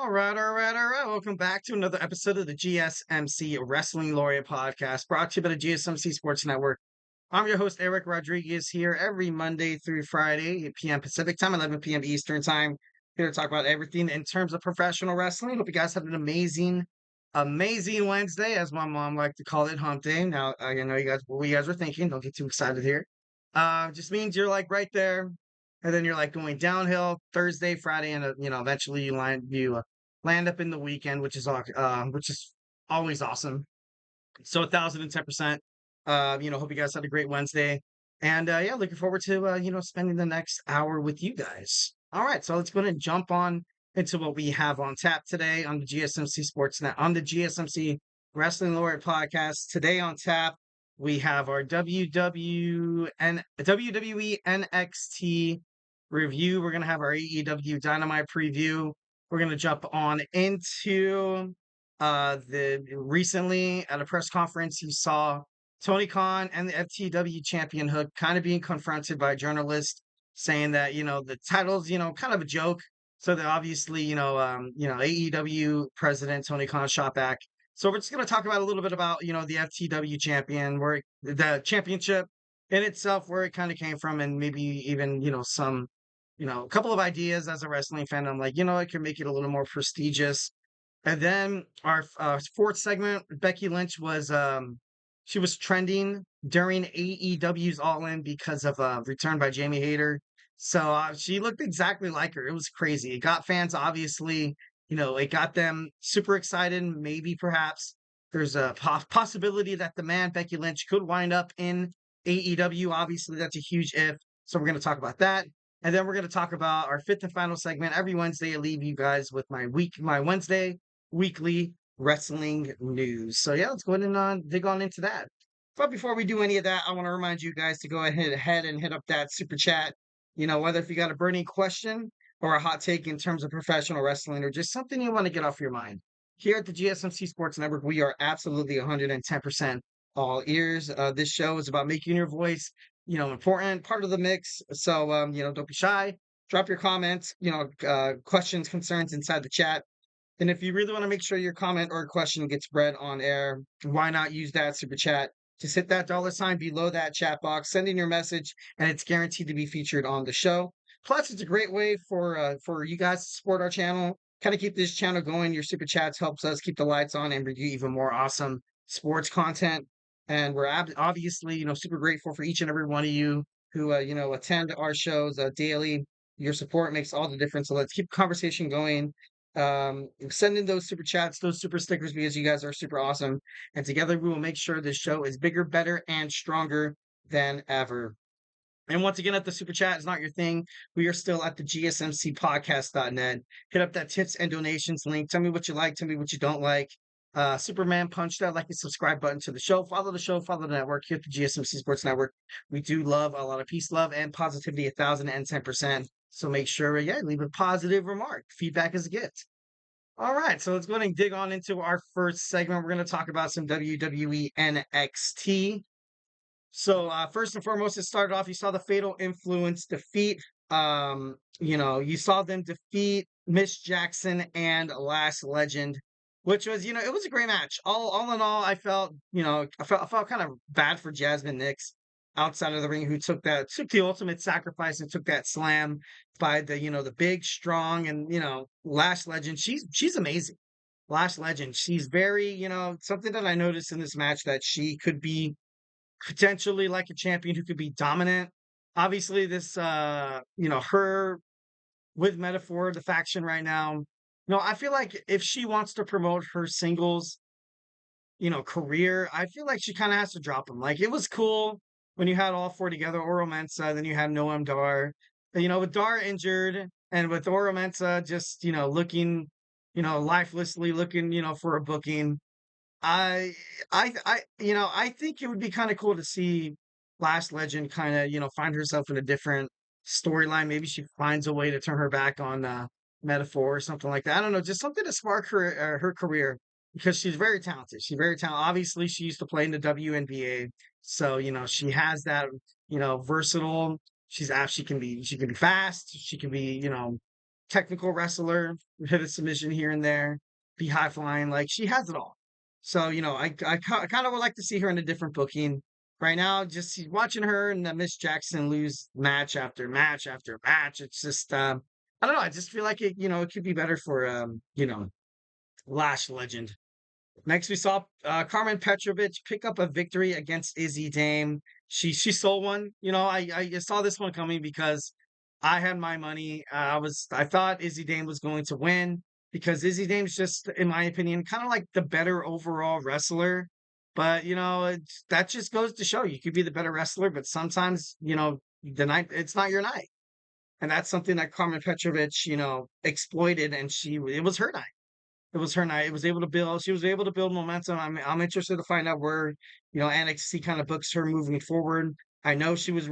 All right. Welcome back to another episode of the GSMC Wrestling Laureate Podcast, brought to you by the GSMC Sports Network. I'm your host, Eric Rodriguez, here every Monday through Friday, 8 p.m. Pacific time, 11 p.m. Eastern time, here to talk about everything in terms of professional wrestling. Hope you guys have an amazing Wednesday, as my mom liked to call it, hump day. Now, I know you guys, what you guys were thinking. Don't get too excited here. Just means you're like right there, and then you're like going downhill Thursday, Friday, and eventually you land up in the weekend, which is always awesome. So 1,010%. Hope you guys had a great Wednesday, and yeah, looking forward to spending the next hour with you guys. All right, so let's go ahead and jump on into what we have on tap today on the GSMC Sportsnet on the GSMC Wrestling Laureate Podcast. Today on tap, we have our WWE NXT review. We're gonna have our AEW Dynamite preview. We're gonna jump on into the recently at a press conference you saw Tony Khan and the FTW champion Hook kind of being confronted by a journalist saying that the title's kind of a joke. So that obviously AEW president Tony Khan shot back. So we're just going to talk about a little bit about the FTW champion, where the championship in itself, where it kind of came from, and maybe even some a couple of ideas as a wrestling fan. I'm like, it can make it a little more prestigious. And then our fourth segment, Becky Lynch she was trending during AEW's All In because of return by Jamie Hayter. So she looked exactly like her. It was crazy. It got fans, obviously, it got them super excited. Maybe perhaps there's a possibility that the man Becky Lynch could wind up in AEW. Obviously, that's a huge if. So we're going to talk about that. And then we're going to talk about our fifth and final segment. Every Wednesday, I leave you guys with my Wednesday weekly wrestling news. So yeah, let's go ahead and dig on into that. But before we do any of that, I want to remind you guys to go ahead and hit up that super chat. Whether if you got a burning question or a hot take in terms of professional wrestling or just something you want to get off your mind. Here at the GSMC Sports Network, we are absolutely 110% all ears. This show is about making your voice, important, part of the mix. So, don't be shy. Drop your comments, questions, concerns inside the chat. And if you really want to make sure your comment or question gets read on air, why not use that super chat? Just hit that $ below that chat box, send in your message, and it's guaranteed to be featured on the show. Plus, it's a great way for you guys to support our channel, kind of keep this channel going. Your super chats helps us keep the lights on and bring you even more awesome sports content. And we're obviously, super grateful for each and every one of you who, attend our shows daily. Your support makes all the difference. So let's keep the conversation going. Send in those super chats, those super stickers, because you guys are super awesome. And together we will make sure this show is bigger, better, and stronger than ever. And once again, if the super chat is not your thing, we are still at the GSMCpodcast.net. Hit up that tips and donations link. Tell me what you like. Tell me what you don't like. Superman, punch that like and subscribe button to the show. Follow the show. Follow the network here at the GSMC Sports Network. We do love a lot of peace, love, and positivity, 1,010%. So make sure, leave a positive remark. Feedback is a gift. All right, so let's go ahead and dig on into our first segment. We're going to talk about some WWE NXT. So first and foremost, it started off. You saw the Fatal Influence defeat. You saw them defeat Miss Jackson and Lash Legend, which was, it was a great match. All in all, I felt, I felt kind of bad for Jasmine Nix outside of the ring, who took the ultimate sacrifice and took that slam by the big, strong, and Lash Legend. She's amazing. Lash Legend. She's very, something that I noticed in this match, that she could be potentially like a champion who could be dominant. Obviously, this, her with Metaphor, the faction right now. I feel like if she wants to promote her singles, career, I feel like she kind of has to drop them. Like, it was cool when you had all four together, Oro Mensa, then you had Noam Dar. With Dar injured and with Oro Mensa just, looking, lifelessly looking, for a booking. I think it would be kind of cool to see Lash Legend kind of, find herself in a different storyline. Maybe she finds a way to turn her back on Metaphor or something like that. I don't know, just something to spark her career, because she's very talented. She's very talented. Obviously, she used to play in the WNBA, so she has that versatile. She can be fast. She can be technical wrestler, hit a submission here and there, be high flying. Like she has it all. So I kind of would like to see her in a different booking. Right now, just watching her and Miss Jackson lose match after match after match. It's just I don't know. I just feel like it could be better for Lash Legend. Next, we saw Carmen Petrovic pick up a victory against Izzy Dame. She stole one. I saw this one coming because I had my money. I thought Izzy Dame was going to win because Izzy Dame's just, in my opinion, kind of like the better overall wrestler. But that just goes to show you could be the better wrestler, but sometimes the night it's not your night, and that's something that Carmen Petrovic exploited, and it was her night. It was her night. It was able to build. She was able to build momentum. I'm interested to find out where NXT kind of books her moving forward. I know she was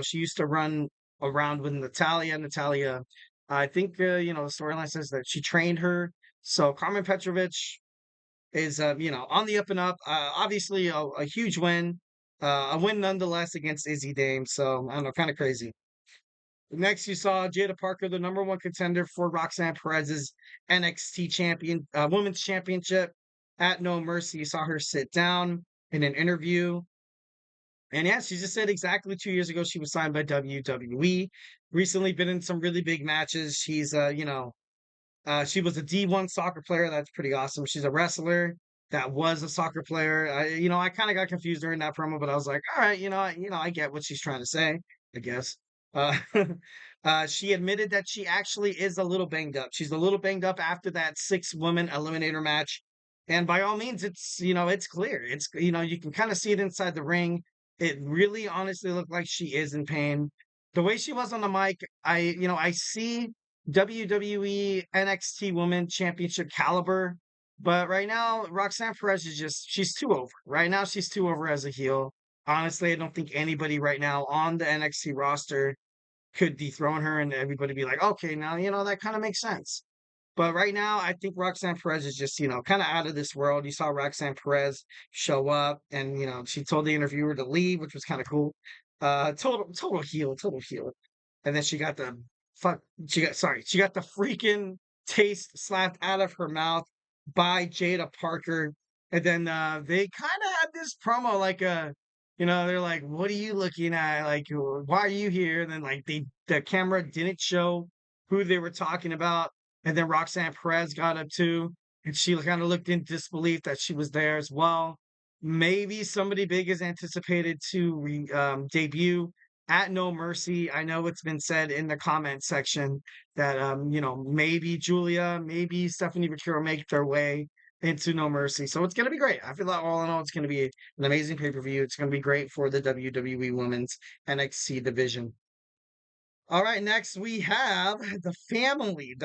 she used to run around with Natalia. Natalia, I think the storyline says that she trained her. So Carmen Petrovic is on the up and up. Obviously a huge win, a win nonetheless against Izzy Dame. So I don't know, kind of crazy. Next, you saw Jada Parker, the number one contender for Roxanne Perez's NXT women's championship at No Mercy. You saw her sit down in an interview. And yeah, she just said exactly 2 years ago she was signed by WWE. Recently been in some really big matches. She was a D1 soccer player. That's pretty awesome. She's a wrestler that was a soccer player. I kind of got confused during that promo, but I was like, all right, I get what she's trying to say, I guess. Uh, she admitted that she actually is a little banged up. She's a little banged up after that 6-woman eliminator match. And by all means, it's clear. You can kind of see it inside the ring. It really honestly looked like she is in pain. The way she was on the mic, I see WWE NXT Women Championship caliber. But right now, Roxanne Perez she's too over. Right now, she's too over as a heel. Honestly, I don't think anybody right now on the NXT roster could dethrone her and everybody be like, okay, now, that kind of makes sense. But right now, I think Roxanne Perez is just, kind of out of this world. You saw Roxanne Perez show up and, she told the interviewer to leave, which was kind of cool. Total heel, total heel. And then fuck, she got the freaking taste slapped out of her mouth by Jada Parker. And then they kind of had this promo like they're like, what are you looking at? Like, why are you here? And then like the camera didn't show who they were talking about. And then Roxanne Perez got up too, and she kind of looked in disbelief that she was there as well. Maybe somebody big is anticipated to debut at No Mercy. I know it's been said in the comment section that maybe Julia, maybe Stephanie Vaquero make their way into No Mercy. So it's gonna be great. I feel like all in all, it's gonna be an amazing pay-per-view. It's gonna be great for the WWE Women's NXT division. All right, next we have the family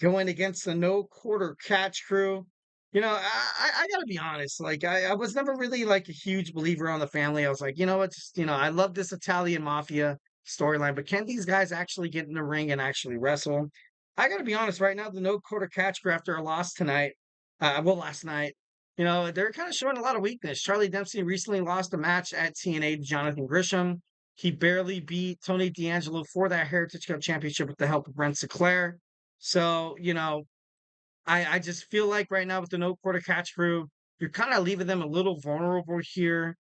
going against the No Quarter Catch Crew. I gotta be honest. Like, I was never really like a huge believer on the family. I was like, you know what? Just, I love this Italian mafia storyline, but can these guys actually get in the ring and actually wrestle? I gotta be honest. Right now, the No Quarter Catch Crew, after a loss tonight, last night, they're kind of showing a lot of weakness. Charlie Dempsey recently lost a match at TNA to Jonathan Grisham. He barely beat Tony D'Angelo for that Heritage Cup championship with the help of Brent Sinclair. So, I just feel like right now with the No Quarter Catch Crew, you're kind of leaving them a little vulnerable here.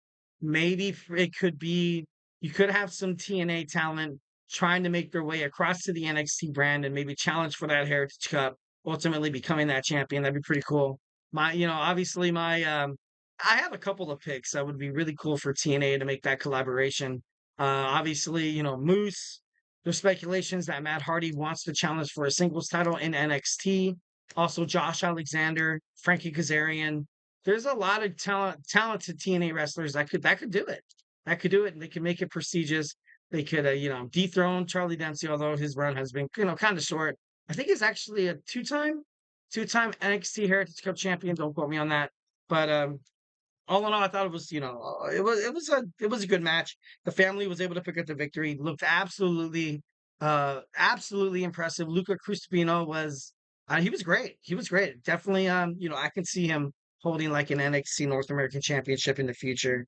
Maybe it could be you could have some TNA talent trying to make their way across to the NXT brand and maybe challenge for that Heritage Cup, ultimately becoming that champion. That'd be pretty cool. Obviously I have a couple of picks that would be really cool for TNA to make that collaboration. Obviously, Moose. There's speculations that Matt Hardy wants to challenge for a singles title in NXT. Also, Josh Alexander, Frankie Kazarian. There's a lot of talented TNA wrestlers that could do it. That could do it, and they can make it prestigious. They could, dethrone Charlie Dempsey, although his run has been, kind of short. I think he's actually a two-time NXT Heritage Cup champion. Don't quote me on that, but all in all, I thought it was, it was a good match. The family was able to pick up the victory. Looked absolutely impressive. Luca Cristobino he was great. He was great. Definitely, I can see him holding like an NXT North American Championship in the future.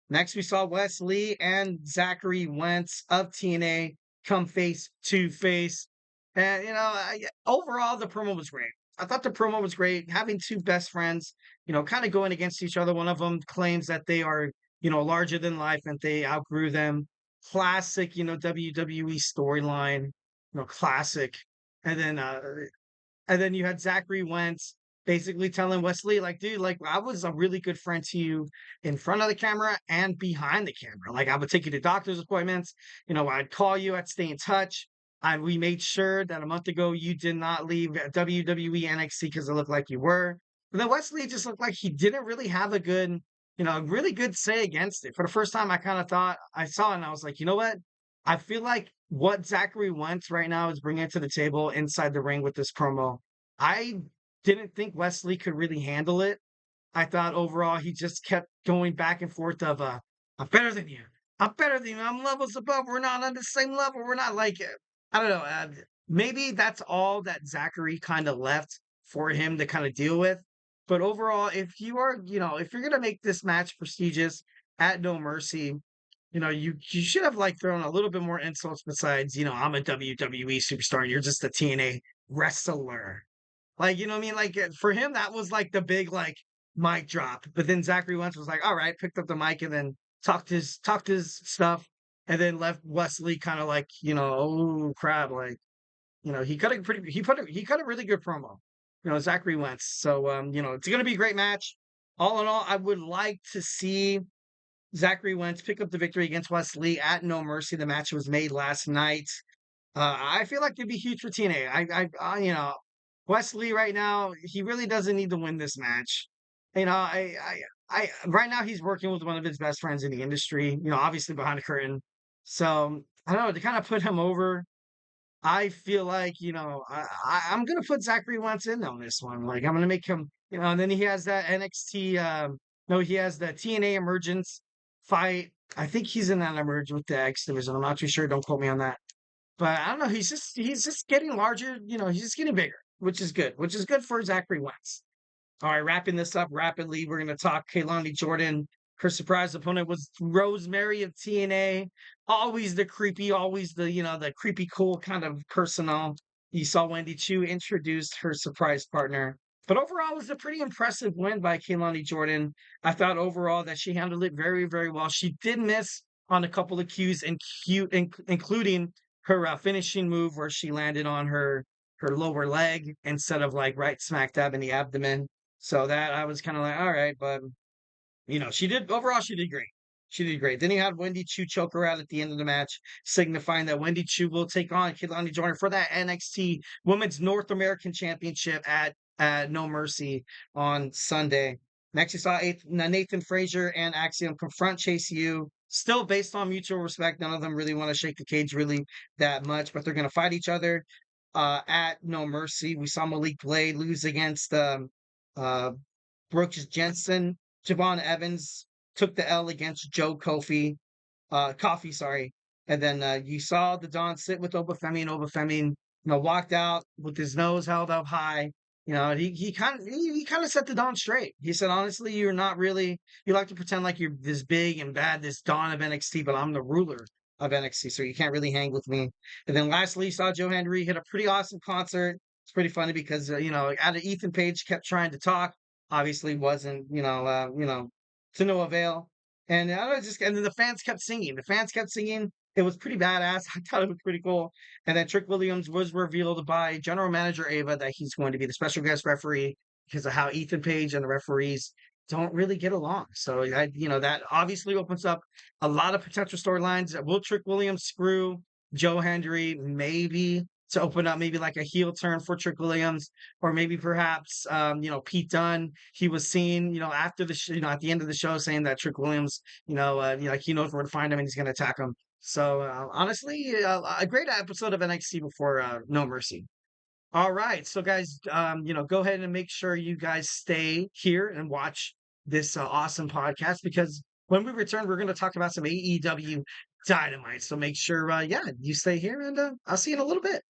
Next, we saw Wes Lee and Zachery Wentz of TNA come face to face. And overall, the promo was great. I thought the promo was great. Having two best friends, kind of going against each other. One of them claims that they are, larger than life and they outgrew them. Classic, WWE storyline, classic. And then you had Zachery Wentz basically telling Wesley, like, dude, like, I was a really good friend to you in front of the camera and behind the camera. Like, I would take you to doctor's appointments. I'd call you, I'd stay in touch. We made sure that a month ago you did not leave WWE NXT because it looked like you were. But then Wesley just looked like he didn't really have a good, really good say against it. For the first time, I kind of thought I saw it and I was like, you know what? I feel like what Zachery Wentz right now is bringing to the table inside the ring with this promo. I didn't think Wesley could really handle it. I thought overall he just kept going back and forth of, I'm better than you. I'm better than you. I'm levels above. We're not on the same level. We're not like, I don't know. Maybe that's all that Zachery kind of left for him to kind of deal with. But overall, if you're going to make this match prestigious at No Mercy, you should have like thrown a little bit more insults besides, I'm a WWE superstar and you're just a TNA wrestler. Like, you know what I mean? Like for him, that was like the big like mic drop. But then Zachery Wentz was like, all right, picked up the mic and then talked his stuff and then left Wesley kind of like, oh crap, like, he cut a really good promo, Zachery Wentz. So it's gonna be a great match. All in all, I would like to see Zachery Wentz pick up the victory against Wesley at No Mercy. The match was made last night. I feel like it'd be huge for TNA. Wesley right now, he really doesn't need to win this match. Right now he's working with one of his best friends in the industry. Obviously behind the curtain. So I don't know, to kind of put him over. I feel like I'm gonna put Zachery Wentz in on this one. Like I'm gonna make him, and then he has that NXT. No, he has the TNA Emergence fight. I think he's in that Emerge with the X division. I'm not too sure. Don't quote me on that. But I don't know. He's just getting larger. He's just getting bigger, which is good. Which is good for Zachery Wentz. All right, wrapping this up rapidly, we're going to talk Kelani Jordan. Her surprise opponent was Rosemary of TNA. Always always the creepy, cool kind of personnel. You saw Wendy Chu introduce her surprise partner. But overall, it was a pretty impressive win by Kelani Jordan. I thought overall that she handled it very, very well. She did miss on a couple of cues, including her finishing move where she landed on her lower leg instead of like right smack dab in the abdomen. So that I was kind of like, all right, but she did great. She did great. Then he had Wendy Chu choke her out at the end of the match, signifying that Wendy Chu will take on Kelani Jordan for that NXT Women's North American Championship at No Mercy on Sunday. Next, you saw Nathan Frazier and Axiom confront Chase U. Still based on mutual respect. None of them really want to shake the cage really that much, but they're going to fight each other at No Mercy. We saw Malik Blade lose against Brooks Jensen. Javon Evans took the L against Joe Coffey, sorry. And then you saw the Don sit with Obafemi, and Obafemi, walked out with his nose held up high. He kind of set the Don straight. He said, honestly, you're not really, you like to pretend like you're this big and bad, this Don of NXT, but I'm the ruler of NXT, so you can't really hang with me. And then lastly, you saw Joe Hendry hit a pretty awesome concert. It's pretty funny because, Ethan Page kept trying to talk. Obviously wasn't, to no avail. And and then the fans kept singing. It was pretty badass. I thought it was pretty cool. And then Trick Williams was revealed by General Manager Ava that he's going to be the special guest referee because of how Ethan Page and the referees don't really get along. So that obviously opens up a lot of potential storylines. Will Trick Williams screw Joe Hendry? Maybe to open up maybe like a heel turn for Trick Williams, or maybe perhaps Pete Dunne. He was seen after the at the end of the show saying that Trick Williams like he knows where to find him and he's going to attack him. So honestly, a great episode of NXT before No Mercy. All right, so guys, go ahead and make sure you guys stay here and watch this awesome podcast because when we return, we're going to talk about some AEW Dynamite. So make sure, you stay here, and I'll see you in a little bit.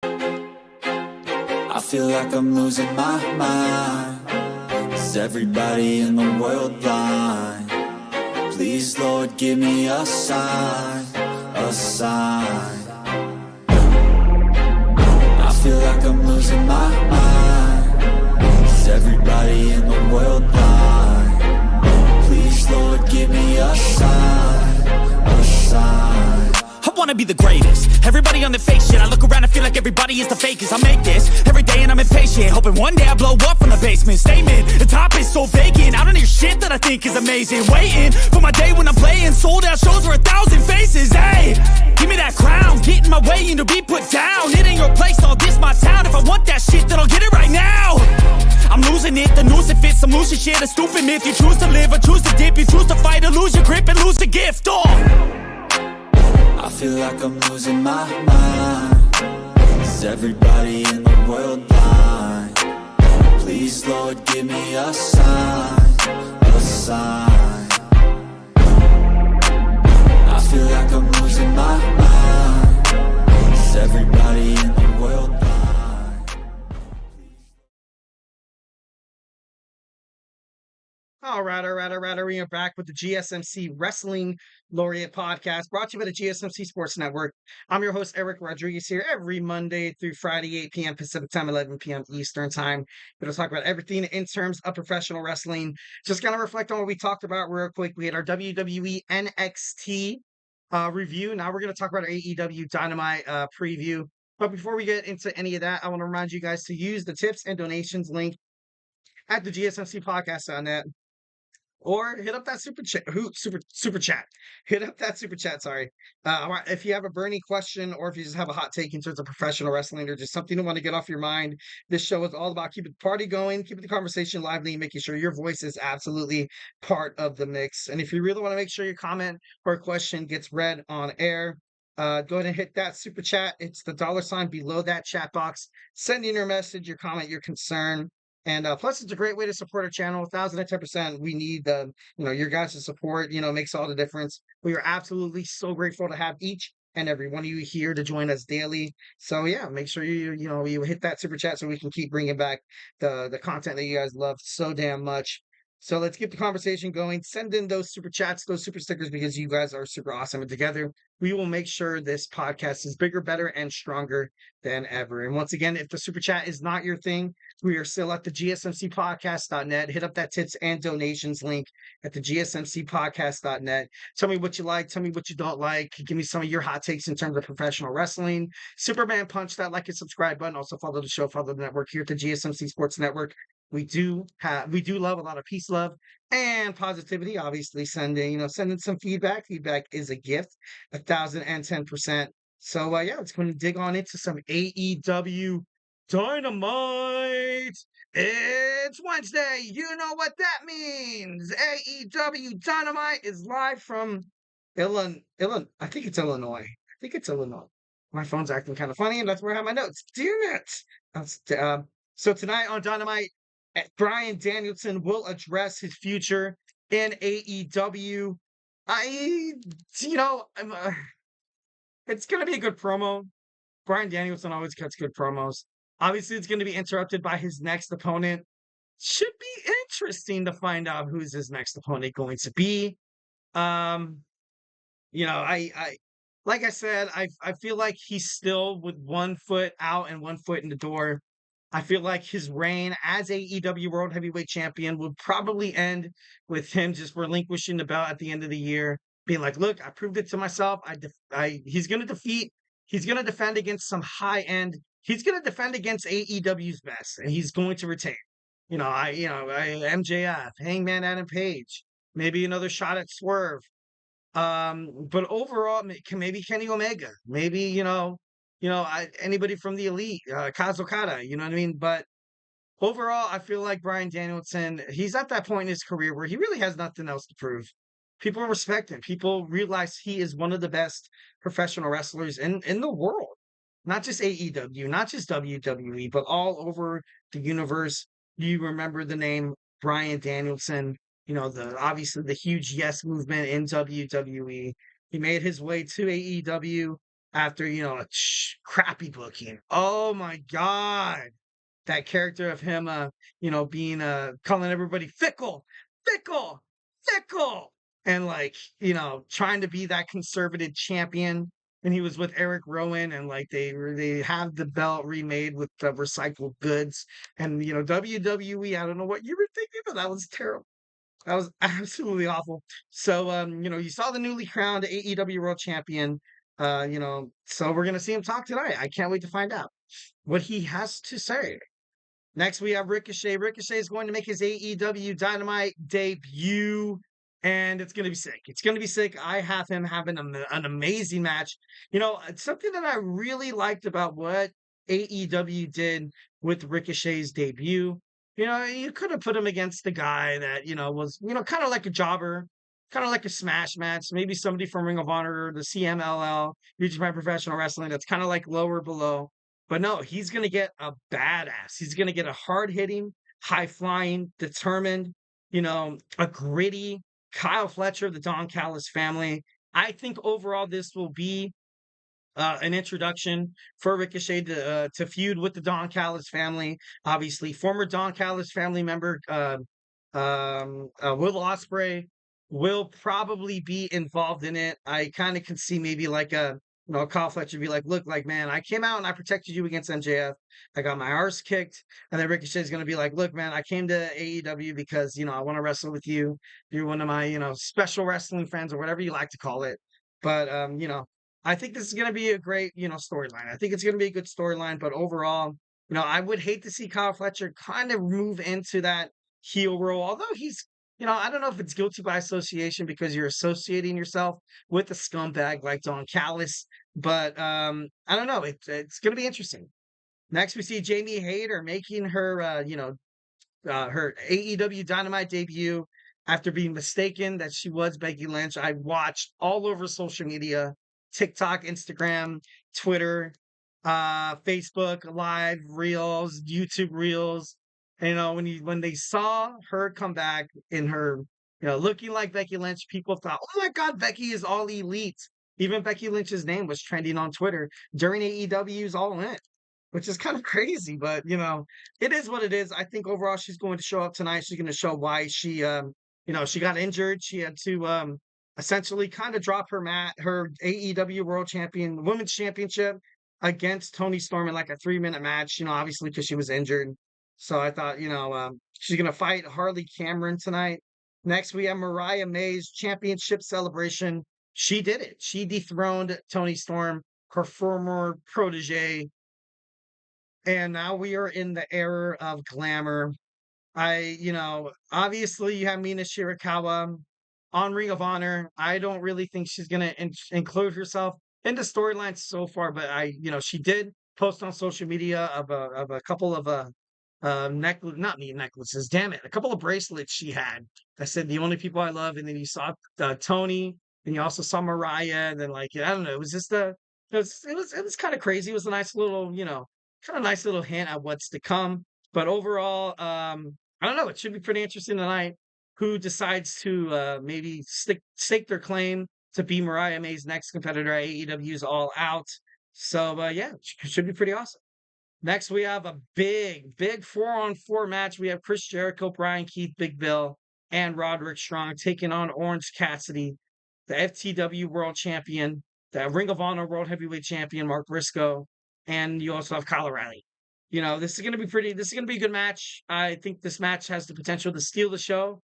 I feel like I'm losing my mind. Is everybody in the world blind? Please, Lord, give me a sign, a sign. feel like I'm losing my mind. Is everybody in the world blind? Please, Lord, give me a sign, a sign. I wanna be the greatest. Everybody on the fake shit. I look around and feel like everybody is the fakest. I make this every day and I'm impatient, hoping one day I blow up from the basement. Statement, the top is so vacant. I don't hear shit that I think is amazing. Waiting for my day when I'm playing sold out shows for 1,000 faces. Hey, give me that crown, get in my way and to be put down. It ain't your place, all this my town. If I want that shit, then I'll get it right now. I'm losing it, the noose it fits, some losing shit, a stupid myth. You choose to live or choose to dip, you choose to fight or lose your grip and lose the gift. I feel like I'm losing my mind. Is everybody in the world blind? Please, Lord, give me a sign, a sign. I feel like I'm losing my mind. Is everybody in the world blind? All right. We are back with the GSMC Wrestling Laureate Podcast, brought to you by the GSMC Sports Network. I'm your host, Eric Rodriguez, here every Monday through Friday, 8 p.m. Pacific Time, 11 p.m. Eastern Time. We're going to talk about everything in terms of professional wrestling. Just going to reflect on what we talked about real quick. We had our WWE NXT review. Now we're going to talk about our AEW Dynamite preview. But before we get into any of that, I want to remind you guys to use the tips and donations link at the GSMC Podcast.net. Or hit up that super chat. Hit up that super chat. Sorry. If you have a burning question, or if you just have a hot take in terms of professional wrestling, or just something you want to get off your mind, this show is all about keeping the party going, keeping the conversation lively, and making sure your voice is absolutely part of the mix. And if you really want to make sure your comment or question gets read on air, go ahead and hit that super chat. It's the $ below that chat box. Send in your message, your comment, your concern. And plus, it's a great way to support our channel. 1,010%. We need your guys' support. Makes all the difference. We are absolutely so grateful to have each and every one of you here to join us daily. So yeah, make sure you hit that super chat so we can keep bringing back the content that you guys love so damn much. So let's keep the conversation going. Send in those super chats, those super stickers, because you guys are super awesome. And together, we will make sure this podcast is bigger, better, and stronger than ever. And once again, if the super chat is not your thing, we are still at the GSMCpodcast.net. Hit up that tips and donations link at the GSMCpodcast.net. Tell me what you like. Tell me what you don't like. Give me some of your hot takes in terms of professional wrestling. Superman punch that like and subscribe button. Also follow the show, follow the network here at the GSMC Sports Network. We do love a lot of peace, love, and positivity. Obviously, send in some feedback. Feedback is a gift, 1,010%. So let's go and dig on into some AEW Dynamite. It's Wednesday. You know what that means. AEW Dynamite is live from Illinois. I think it's Illinois. My phone's acting kind of funny, and that's where I have my notes. Damn it. So tonight on Dynamite, Bryan Danielson will address his future in AEW. It's going to be a good promo. Bryan Danielson always cuts good promos. Obviously, it's going to be interrupted by his next opponent. Should be interesting to find out who's his next opponent going to be. I like I said, I feel like he's still with one foot out and one foot in the door. I feel like his reign as AEW World Heavyweight Champion would probably end with him just relinquishing the belt at the end of the year, being like, "Look, I proved it to myself. He's going to defend against some high end. He's going to defend against AEW's best, and he's going to retain. MJF, Hangman Adam Page, maybe another shot at Swerve. But overall, maybe Kenny Omega, maybe anybody from the Elite, Kaz Okada, you know what I mean? But overall, I feel like Bryan Danielson, he's at that point in his career where he really has nothing else to prove. People respect him. People realize he is one of the best professional wrestlers in the world. Not just AEW, not just WWE, but all over the universe. You remember the name Bryan Danielson, obviously the huge yes movement in WWE. He made his way to AEW after, a crappy booking. Oh my God. That character of him, being, calling everybody fickle, and trying to be that conservative champion. and he was with Eric Rowan, and like they have the belt remade with the recycled goods. And WWE, I don't know what you were thinking, but that was terrible. That was absolutely awful. So you saw the newly crowned AEW World Champion. So we're gonna see him talk tonight. I can't wait to find out what he has to say. Next, we have Ricochet. Ricochet is going to make his AEW Dynamite debut, and it's going to be sick. It's going to be sick. I have him having an amazing match. It's something that I really liked about what AEW did with Ricochet's debut. You could have put him against the guy that, was, kind of like a jobber, kind of like a smash match, maybe somebody from Ring of Honor or the CMLL, New Japan Professional Wrestling, that's kind of like lower below. But no, he's going to get a badass. He's going to get a hard hitting, high flying, determined, a gritty Kyle Fletcher of the Don Callis family. I think overall this will be an introduction for Ricochet to feud with the Don Callis family. Obviously, former Don Callis family member Will Ospreay will probably be involved in it. I kind of can see maybe like Kyle Fletcher be like, look, like, man, I came out and I protected you against MJF. I got my arse kicked. And then Ricochet's going to be like, look, man, I came to AEW because, I want to wrestle with you. You're one of my, special wrestling fans or whatever you like to call it. But, I think this is going to be a great, storyline. I think it's going to be a good storyline. But overall, I would hate to see Kyle Fletcher kind of move into that heel role, although he's I don't know if it's guilty by association because you're associating yourself with a scumbag like Don Callis, but I don't know. It's going to be interesting. Next, we see Jamie Hayter making her her AEW Dynamite debut after being mistaken that she was Becky Lynch. I watched all over social media, TikTok, Instagram, Twitter, Facebook Live Reels, YouTube Reels. When they saw her come back in her, looking like Becky Lynch, people thought, "Oh my God, Becky is all elite." Even Becky Lynch's name was trending on Twitter during AEW's All In, which is kind of crazy, but it is what it is. I think overall she's going to show up tonight. She's going to show why she got injured. She had to essentially kind of drop her AEW World Champion Women's Championship against Toni Storm in like a 3-minute match. Obviously because she was injured. So I thought, she's going to fight Harley Cameron tonight. Next, we have Mariah May's championship celebration. She did it. She dethroned Toni Storm, her former protege. And now we are in the era of glamour. Obviously you have Mina Shirakawa on Ring of Honor. I don't really think she's going to include herself in the storyline so far, but she did post on social media of a couple of necklaces, damn it, a couple of bracelets she had that said the only people I love. And then you saw Tony, and you also saw Mariah, and then like I don't know, it was just it was kind of crazy. It was a nice little kind of nice little hint at what's to come. But overall, I don't know, it should be pretty interesting tonight who decides to maybe stake their claim to be Mariah May's next competitor at AEW's All Out. So yeah, it should be pretty awesome. Next, we have a big 4-on-4 match. We have Chris Jericho, Brian Keith, Big Bill, and Roderick Strong taking on Orange Cassidy, the FTW World Champion, the Ring of Honor World Heavyweight Champion, Mark Briscoe, and you also have Kyle O'Reilly. This is going to be a good match. I think this match has the potential to steal the show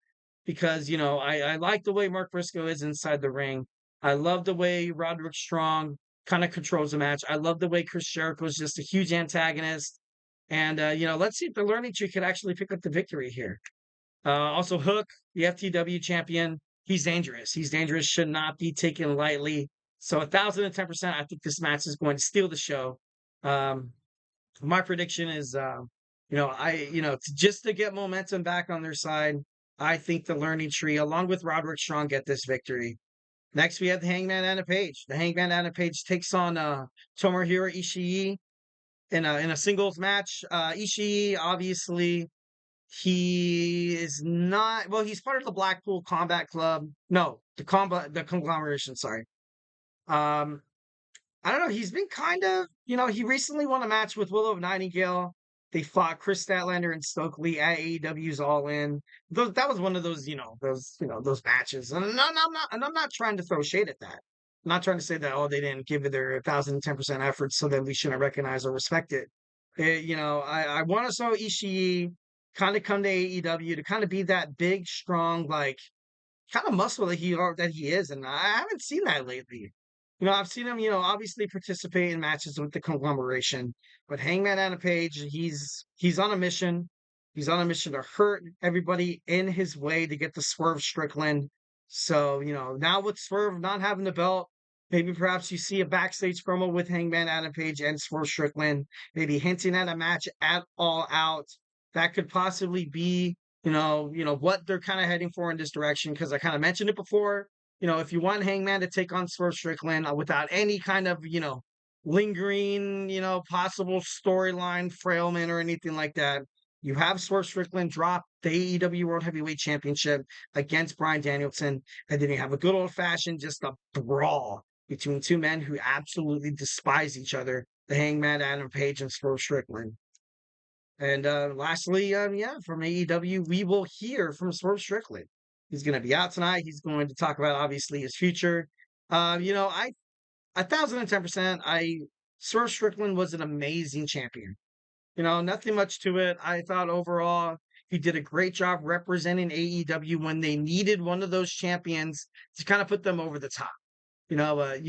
because, I like the way Mark Briscoe is inside the ring. I love the way Roderick Strong kind of controls the match. I love the way Chris Jericho is just a huge antagonist. And, let's see if the learning tree could actually pick up the victory here. Also, Hook, the FTW champion, he's dangerous. He's dangerous, should not be taken lightly. So 1,010%, I think this match is going to steal the show. My prediction is, just to get momentum back on their side, I think the learning tree, along with Roderick Strong, get this victory. Next, we have the Hangman Adam Page. The Hangman Adam Page takes on Tomohiro Ishii in a singles match. Ishii, obviously, he is not. Well, he's part of the Blackpool Combat Club. No, the conglomeration. Sorry. I don't know. He's been kind of. He recently won a match with Willow Nightingale. They fought Chris Statlander and Stokely at AEW's All In. That was one of those, those matches. And I'm not trying to throw shade at that. not trying to say that, oh, they didn't give it their 1,010% effort, so then we shouldn't recognize or respect it. I want to saw Ishii kind of come to AEW to kind of be that big, strong, like kind of muscle that he is, and I haven't seen that lately. I've seen him, obviously participate in matches with the conglomeration, but Hangman Adam Page, he's on a mission. He's on a mission to hurt everybody in his way to get the Swerve Strickland. So, now with Swerve not having the belt, maybe perhaps you see a backstage promo with Hangman Adam Page and Swerve Strickland, maybe hinting at a match at All Out. That could possibly be, what they're kind of heading for in this direction, because I kind of mentioned it before. If you want Hangman to take on Swerve Strickland without any kind of, lingering, possible storyline frailment or anything like that, you have Swerve Strickland drop the AEW World Heavyweight Championship against Bryan Danielson, and then you have a good old-fashioned just a brawl between two men who absolutely despise each other, the Hangman Adam Page and Swerve Strickland. And lastly, from AEW, we will hear from Swerve Strickland. He's going to be out tonight. He's going to talk about, obviously, his future. 1,010%, Swerve Strickland was an amazing champion. Nothing much to it. I thought overall he did a great job representing AEW when they needed one of those champions to kind of put them over the top. You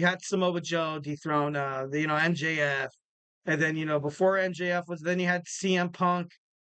had Samoa Joe dethrone, MJF. And then, before MJF then you had CM Punk,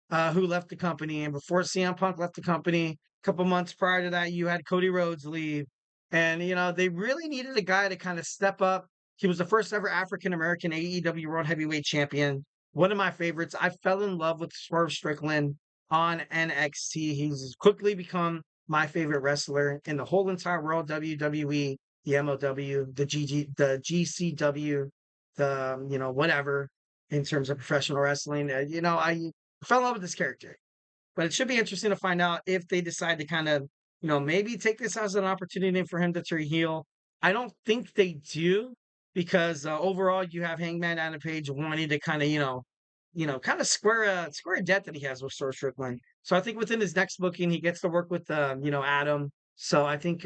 who left the company. And before CM Punk left the company, a couple months prior to that, you had Cody Rhodes leave. And, they really needed a guy to kind of step up. He was the first ever African-American AEW World Heavyweight Champion. One of my favorites. I fell in love with Swerve Strickland on NXT. He's quickly become my favorite wrestler in the whole entire world, WWE, the MLW, the GCW, the, whatever, in terms of professional wrestling. I fell in love with this character. But it should be interesting to find out if they decide to kind of, maybe take this as an opportunity for him to turn heel. I don't think they do, because overall you have Hangman Adam Page wanting to kind of, kind of square a debt that he has with Swerve Strickland. So I think within his next booking, he gets to work with, Adam. So I think,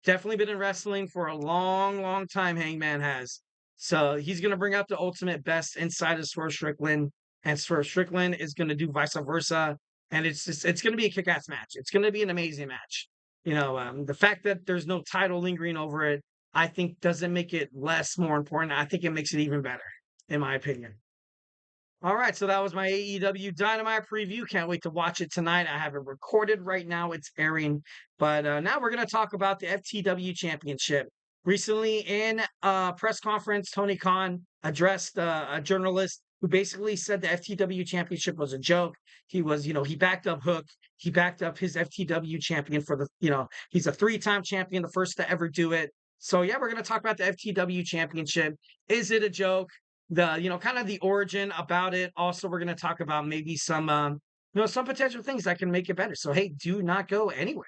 definitely been in wrestling for a long, long time, Hangman has. So he's going to bring out the ultimate best inside of Swerve Strickland, and Swerve Strickland is going to do vice versa. And it's going to be a kick-ass match. It's going to be an amazing match. The fact that there's no title lingering over it, I think doesn't make it more important. I think it makes it even better, in my opinion. All right, so that was my AEW Dynamite preview. Can't wait to watch it tonight. I have it recorded right now. It's airing. But now we're going to talk about the FTW Championship. Recently in a press conference, Tony Khan addressed a journalist who basically said the FTW Championship was a joke. He backed up Hook. He backed up his FTW champion he's a 3-time champion, the first to ever do it. So, yeah, we're going to talk about the FTW Championship. Is it a joke? Kind of the origin about it. Also, we're going to talk about maybe some potential things that can make it better. So, hey, do not go anywhere.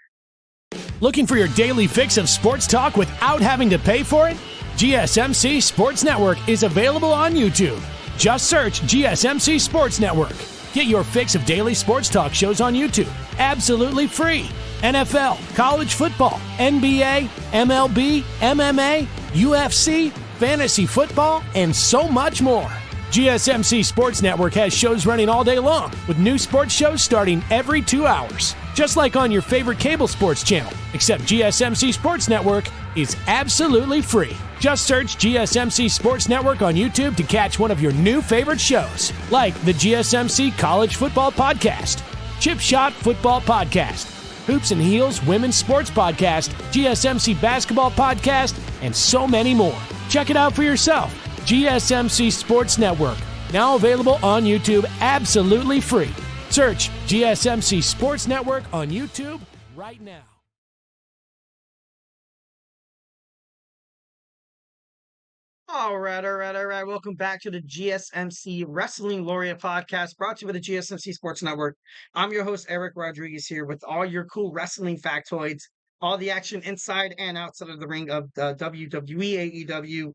Looking for your daily fix of sports talk without having to pay for it? GSMC Sports Network is available on YouTube. Just search GSMC Sports Network. Get your fix of daily sports talk shows on YouTube, absolutely free. NFL, college football, NBA, MLB, MMA, UFC, fantasy football, and so much more. GSMC Sports Network has shows running all day long, with new sports shows starting every 2 hours. Just like on your favorite cable sports channel, except GSMC Sports Network is absolutely free. Just search GSMC Sports Network on YouTube to catch one of your new favorite shows, like the GSMC College Football Podcast, Chip Shot Football Podcast, Hoops and Heels Women's Sports Podcast, GSMC Basketball Podcast, and so many more. Check it out for yourself. GSMC Sports Network, now available on YouTube absolutely free. Search GSMC Sports Network on YouTube right now. All right. Welcome back to the GSMC Wrestling Laureate Podcast, brought to you by the GSMC Sports Network. I'm your host, Eric Rodriguez, here with all your cool wrestling factoids, all the action inside and outside of the ring of the WWE, AEW,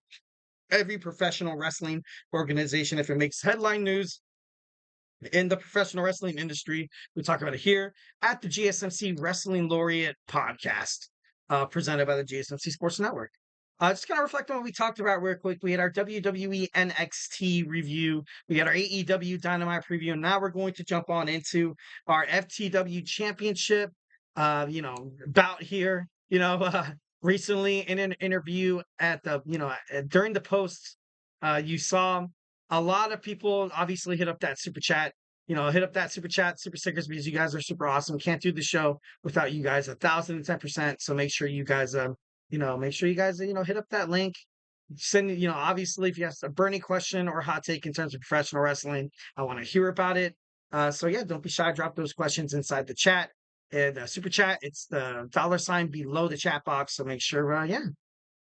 every professional wrestling organization. If it makes headline news in the professional wrestling industry, we talk about it here at the GSMC Wrestling Laureate Podcast. presented by the GSMC Sports Network. Just kind of reflect on what we talked about real quick. We had our WWE NXT review. We had our AEW Dynamite preview. And now we're going to jump on into our FTW Championship, bout here. Recently in an interview at the, during the post, you saw a lot of people obviously hit up that super chat. Super stickers, because you guys are super awesome. Can't do the show without you guys 1,010%. So make sure you guys, hit up that link. Send, obviously, if you have a burning question or hot take in terms of professional wrestling, I want to hear about it. So yeah, don't be shy. Drop those questions inside the chat. And super chat, it's the $ below the chat box. So make sure,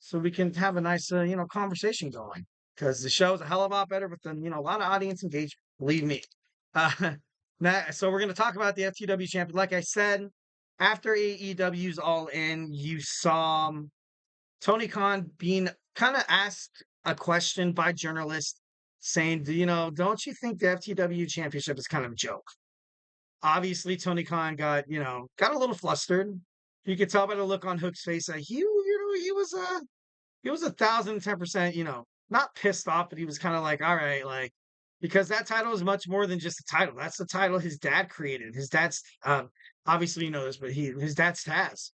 so we can have a nice, conversation going, because the show's a hell of a lot better with a lot of audience engagement. Believe me. Uh, so we're going to talk about the FTW champion. Like I said, after AEW's All In, you saw Tony Khan being kind of asked a question by journalists saying, don't you think the FTW championship is kind of a joke? Obviously, Tony Khan got a little flustered. You could tell by the look on Hook's face that he was 1,010%, not pissed off, but he was kind of like, all right, like, because that title is much more than just a title. That's the title his dad created. His dad's, obviously you know this, but his dad's Taz,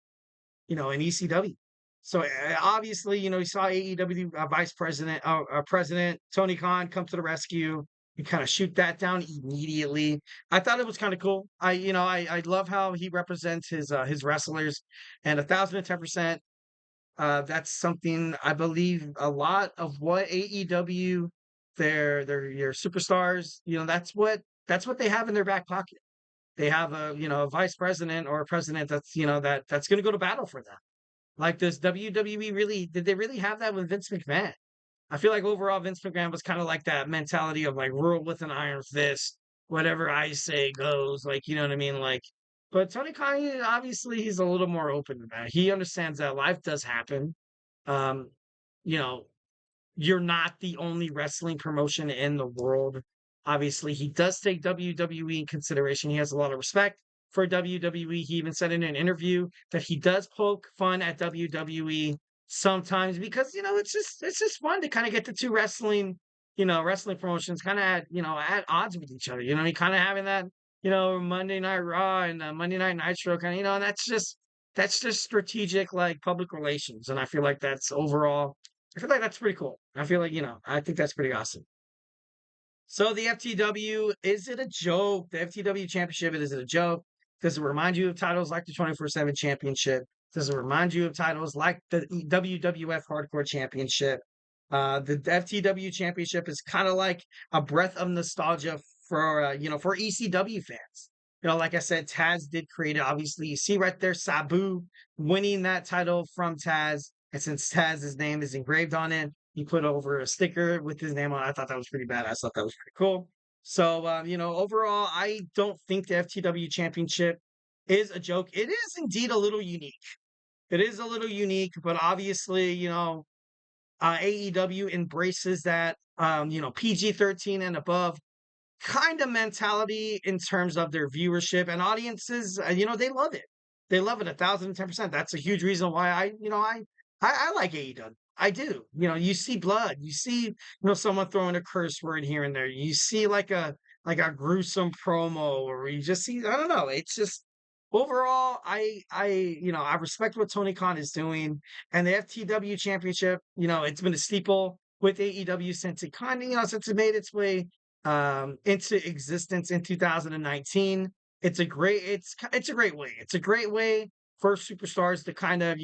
in ECW. So obviously, he saw AEW Vice President, President Tony Khan come to the rescue and kind of shoot that down immediately. I thought it was kind of cool. I love how he represents his wrestlers, and 1,010%. That's something I believe a lot of what AEW, they're your superstars, that's what they have in their back pocket. They have a vice president or a president that's that's going to go to battle for them. Like, does WWE did they really have that with Vince McMahon? I feel like overall Vince McMahon was kind of like that mentality of like, rule with an iron fist, whatever I say goes, like, you know what I mean? Like, but Tony Khan, obviously he's a little more open to that. He understands that life does happen. Um, you know, you're not the only wrestling promotion in the world. Obviously, he does take WWE in consideration. He has a lot of respect for WWE. He even said in an interview that he does poke fun at WWE sometimes, because it's just fun to kind of get the two wrestling promotions kind of at odds with each other. He kind of having that Monday Night Raw and Monday Night Nitro kind of, and that's just strategic, like, public relations. And I feel like that's overall, I feel like that's pretty cool. I feel like, I think that's pretty awesome. So the FTW, is it a joke? The FTW Championship, is it a joke? Does it remind you of titles like the 24/7 Championship? Does it remind you of titles like the WWF Hardcore Championship? The FTW Championship is kind of like a breath of nostalgia for for ECW fans. Like I said, Taz did create it. Obviously, you see right there Sabu winning that title from Taz. And since Taz's name is engraved on it, he put over a sticker with his name on it. I thought that was pretty badass. I thought that was pretty cool. So, overall, I don't think the FTW Championship is a joke. It is indeed a little unique. It is a little unique, but obviously, AEW embraces that, PG-13 and above kind of mentality in terms of their viewership and audiences. They love it. They love it 1,010%. That's a huge reason why I like AEW. I do. You see blood. You see, someone throwing a curse word here and there. You see like a gruesome promo, or you just see, I don't know. It's just overall, I respect what Tony Khan is doing, and the FTW Championship. It's been a staple with AEW since it since it made its way into existence in 2019. It's a great way. It's a great way for superstars to kind of,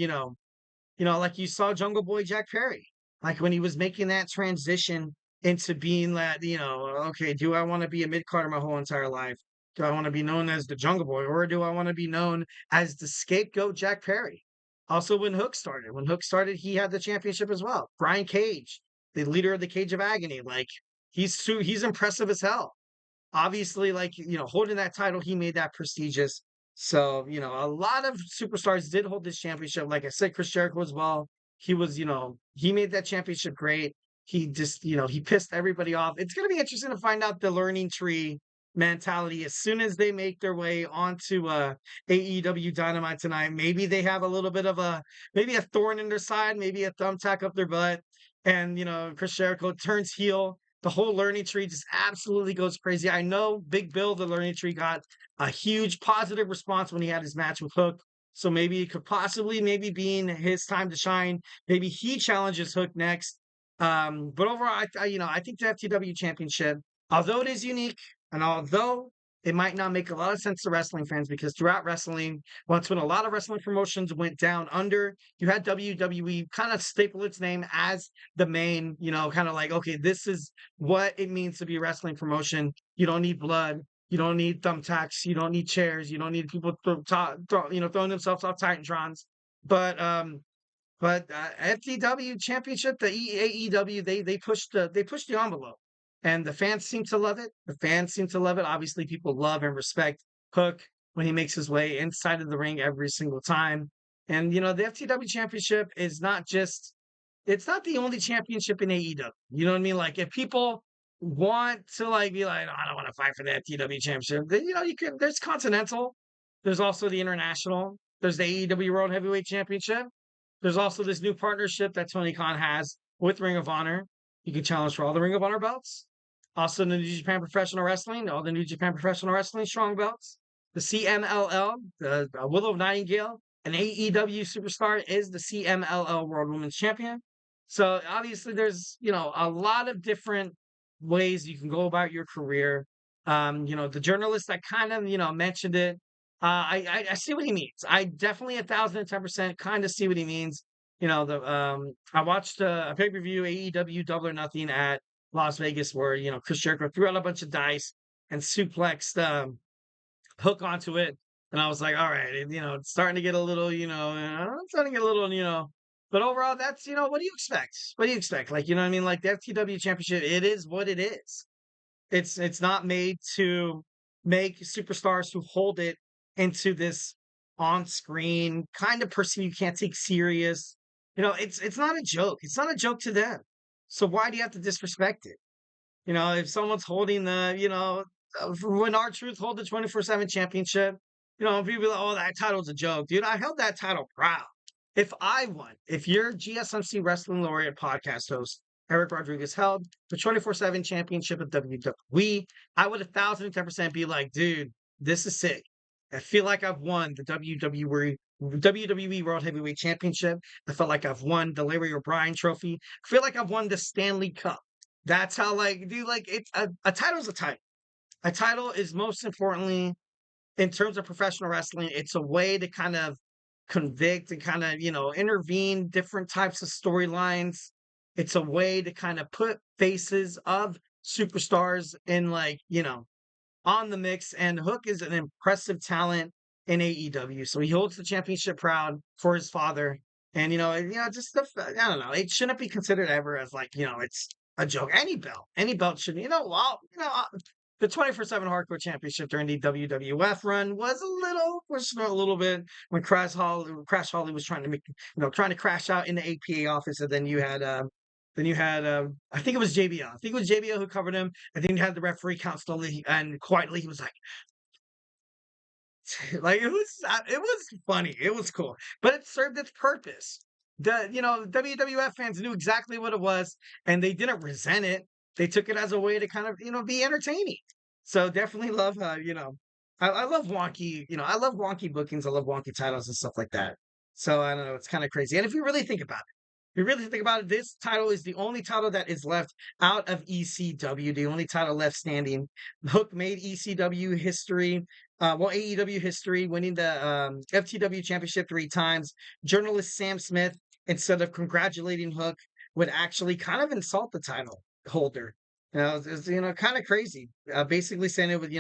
like you saw Jungle Boy Jack Perry, like when he was making that transition into being that, okay, do I want to be a mid-carder my whole entire life? Do I want to be known as the Jungle Boy, or do I want to be known as the scapegoat Jack Perry? Also, when Hook started, he had the championship as well. Brian Cage, the leader of the Cage of Agony, like he's impressive as hell. Obviously, like, holding that title, he made that prestigious. So, a lot of superstars did hold this championship. Like I said, Chris Jericho as well. He was, he made that championship great. He just, he pissed everybody off. It's going to be interesting to find out the learning tree mentality. As soon as they make their way onto AEW Dynamite tonight, maybe they have a little bit of maybe a thorn in their side, maybe a thumbtack up their butt, and Chris Jericho turns heel. The whole learning tree just absolutely goes crazy. I know Big Bill, the learning tree, got a huge positive response when he had his match with Hook. So maybe it could possibly maybe being his time to shine. Maybe he challenges Hook next. But overall, I think the FTW Championship, although it is unique, and although it might not make a lot of sense to wrestling fans, because throughout wrestling, once when a lot of wrestling promotions went down under, you had WWE kind of staple its name as the main, kind of like, okay, this is what it means to be a wrestling promotion. You don't need blood. You don't need thumbtacks. You don't need chairs. You don't need people throwing themselves off Titantrons. But FTW Championship, the AEW, they pushed the envelope, and the fans seem to love it. The fans seem to love it. Obviously, people love and respect Hook when he makes his way inside of the ring every single time. And the FTW Championship is not just it's not the only championship in AEW. You know what I mean? Like if people want to be like, "Oh, I don't want to fight for the FTW Championship," then you can. There's Continental. There's also the International. There's the AEW World Heavyweight Championship. There's also this new partnership that Tony Khan has with Ring of Honor. You can challenge for all the Ring of Honor belts. Also, the New Japan Professional Wrestling, all the New Japan Professional Wrestling strong belts. The CMLL, the Willow Nightingale, an AEW superstar, is the CMLL World Women's Champion. So obviously, there's a lot of different ways you can go about your career. The journalist that kind of mentioned it, I see what he means. I definitely 1,010% kind of see what he means. I watched a pay-per-view AEW Double or Nothing at Las Vegas where Chris Jericho threw out a bunch of dice and suplexed Hook onto it, and I was like, all right, it's starting to get a little, I'm starting to get a little. But overall, that's what do you expect? What do you expect? Like what I mean? Like the FTW Championship, it is what it is. It's not made to make superstars who hold it into this on-screen kind of person you can't take serious. It's not a joke. It's not a joke to them. So why do you have to disrespect it? If someone's holding when R-Truth hold the 24/7 championship, people be like, oh, that title's a joke. Dude, I held that title proud. If I won, if your GSMC Wrestling Laureate podcast host, Eric Rodriguez, held the 24/7 championship of WWE, I would 1,010% be like, dude, this is sick. I feel like I've won the WWE World Heavyweight Championship. I feel like I've won the Larry O'Brien Trophy. I feel like I've won the Stanley Cup. That's how, dude, it's a title's a title. A title is most importantly, in terms of professional wrestling, it's a way to kind of convict and kind of, intervene different types of storylines. It's a way to kind of put faces of superstars in on the mix. And Hook is an impressive talent in AEW. So he holds the championship proud for his father. And, just I don't know. It shouldn't be considered ever as it's a joke. Any belt should, the 24/7 Hardcore Championship during the WWF run was a little bit when Crash Holly was trying to trying to crash out in the APA office, and then you had I think it was JBL. I think it was JBL who covered him. I think you had the referee count slowly and quietly. He was like it was funny. It was cool, but it served its purpose. The WWF fans knew exactly what it was, and they didn't resent it. They took it as a way to kind of be entertaining. So definitely love I love wonky I love wonky bookings. I love wonky titles and stuff like that. So I don't know, it's kind of crazy. And if you really think about it, this title is the only title that is left out of ECW, the only title left standing. Hook made ECW history, AEW history, winning the FTW Championship 3 times. Journalist Sam Smith, instead of congratulating Hook, would actually kind of insult the title holder. It's kind of crazy. Basically saying it with,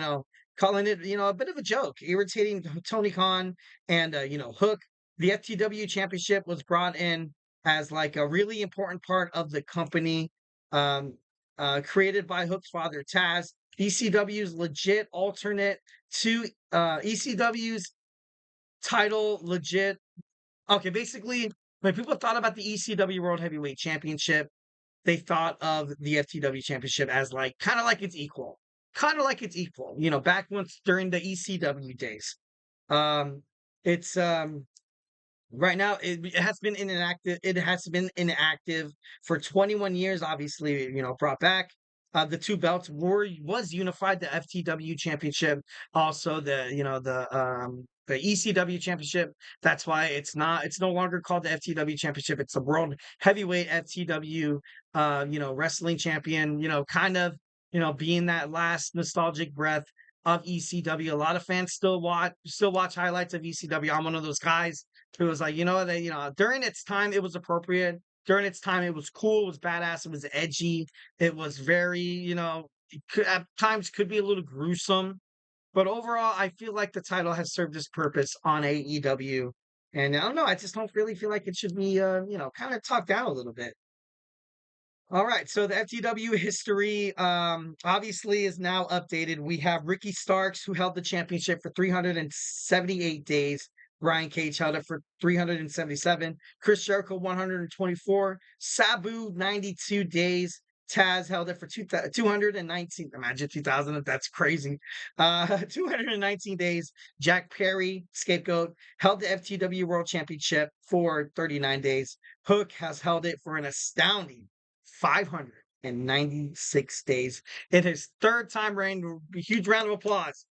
calling it, a bit of a joke, irritating Tony Khan and, Hook. The FTW Championship was brought in as a really important part of the company, created by Hook's father, Taz. ECW's legit alternate to ECW's title legit. Okay, basically, when people thought about the ECW World Heavyweight Championship, they thought of the FTW Championship as kind of like its equal. kind of like its equal, back once during the ECW days. Um, it's right now it has been inactive. It has been inactive for 21 years. Obviously, brought back. The two belts was unified. The FTW Championship, also the ECW Championship. That's why it's no longer called the FTW Championship. It's the World Heavyweight FTW Wrestling Champion. Kind of being that last nostalgic breath of ECW. A lot of fans still watch highlights of ECW. I'm one of those guys who was like, during its time it was appropriate. During its time it was cool, it was badass, it was edgy, it was very, at times could be a little gruesome. But overall, I feel like the title has served its purpose on AEW. And I don't know, I just don't really feel like it should be kind of talked down a little bit. All right, so the FTW history obviously is now updated. We have Ricky Starks, who held the championship for 378 days. Brian Cage held it for 377. Chris Jericho, 124. Sabu, 92 days. Taz held it for 219. Imagine 2000. That's crazy. 219 days. Jack Perry, Scapegoat, held the FTW World Championship for 39 days. Hook has held it for an astounding 596 days in his third time reign. A huge round of applause.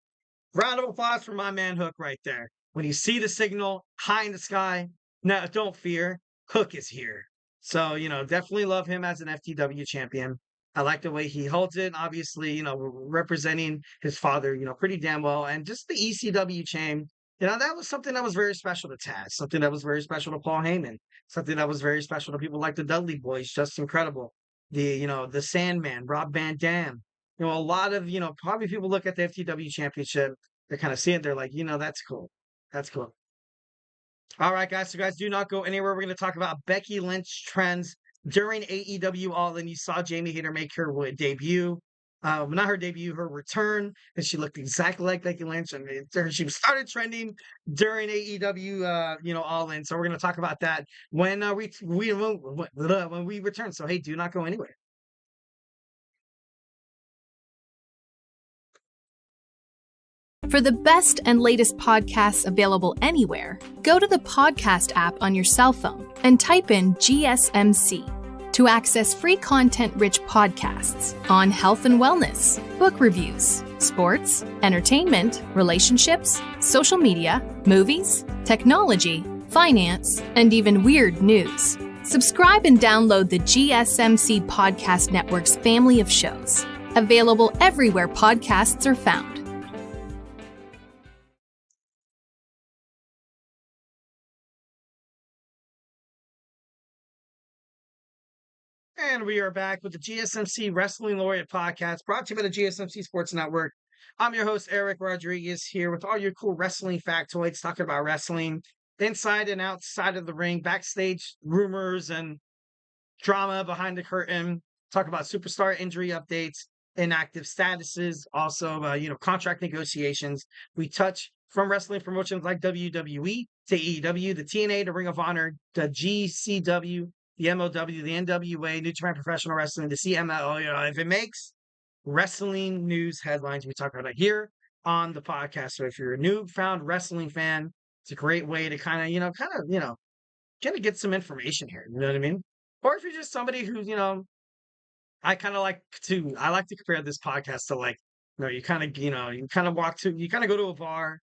Round of applause for my man Hook right there. When you see the signal high in the sky, no, don't fear. Hook is here. So, definitely love him as an FTW champion. I like the way he holds it. Obviously, representing his father, pretty damn well. And just the ECW chain, that was something that was very special to Taz, something that was very special to Paul Heyman, something that was very special to people like the Dudley Boys, just incredible. The Sandman, Rob Van Dam. A lot of, probably people look at the FTW championship, they kind of see it, they're like, that's cool. That's cool. All right, guys. So, guys, do not go anywhere. We're going to talk about Becky Lynch trends during AEW All In. You saw Jamie Hayter make her debut. Not her debut, her return. And she looked exactly like Becky Lynch. And she started trending during AEW, All In. So, we're going to talk about that when we return. So, hey, do not go anywhere. For the best and latest podcasts available anywhere, go to the podcast app on your cell phone and type in GSMC to access free content-rich podcasts on health and wellness, book reviews, sports, entertainment, relationships, social media, movies, technology, finance, and even weird news. Subscribe and download the GSMC Podcast Network's family of shows, available everywhere podcasts are found. And we are back with the GSMC Wrestling Laureate Podcast, brought to you by the GSMC Sports Network. I'm your host, Eric Rodriguez, here with all your cool wrestling factoids, talking about wrestling inside and outside of the ring, backstage rumors and drama behind the curtain, talk about superstar injury updates, inactive statuses, also, contract negotiations. We touch from wrestling promotions like WWE to AEW, the TNA, the Ring of Honor, the GCW, the MOW, the NWA, New Japan Professional Wrestling, the CMLL. If it makes wrestling news headlines, we talk about it here on the podcast. So if you're a newfound wrestling fan, it's a great way to kind of get some information here. You know what I mean? Or if you're just somebody who's, I like to compare this podcast to you kind of go to a bar,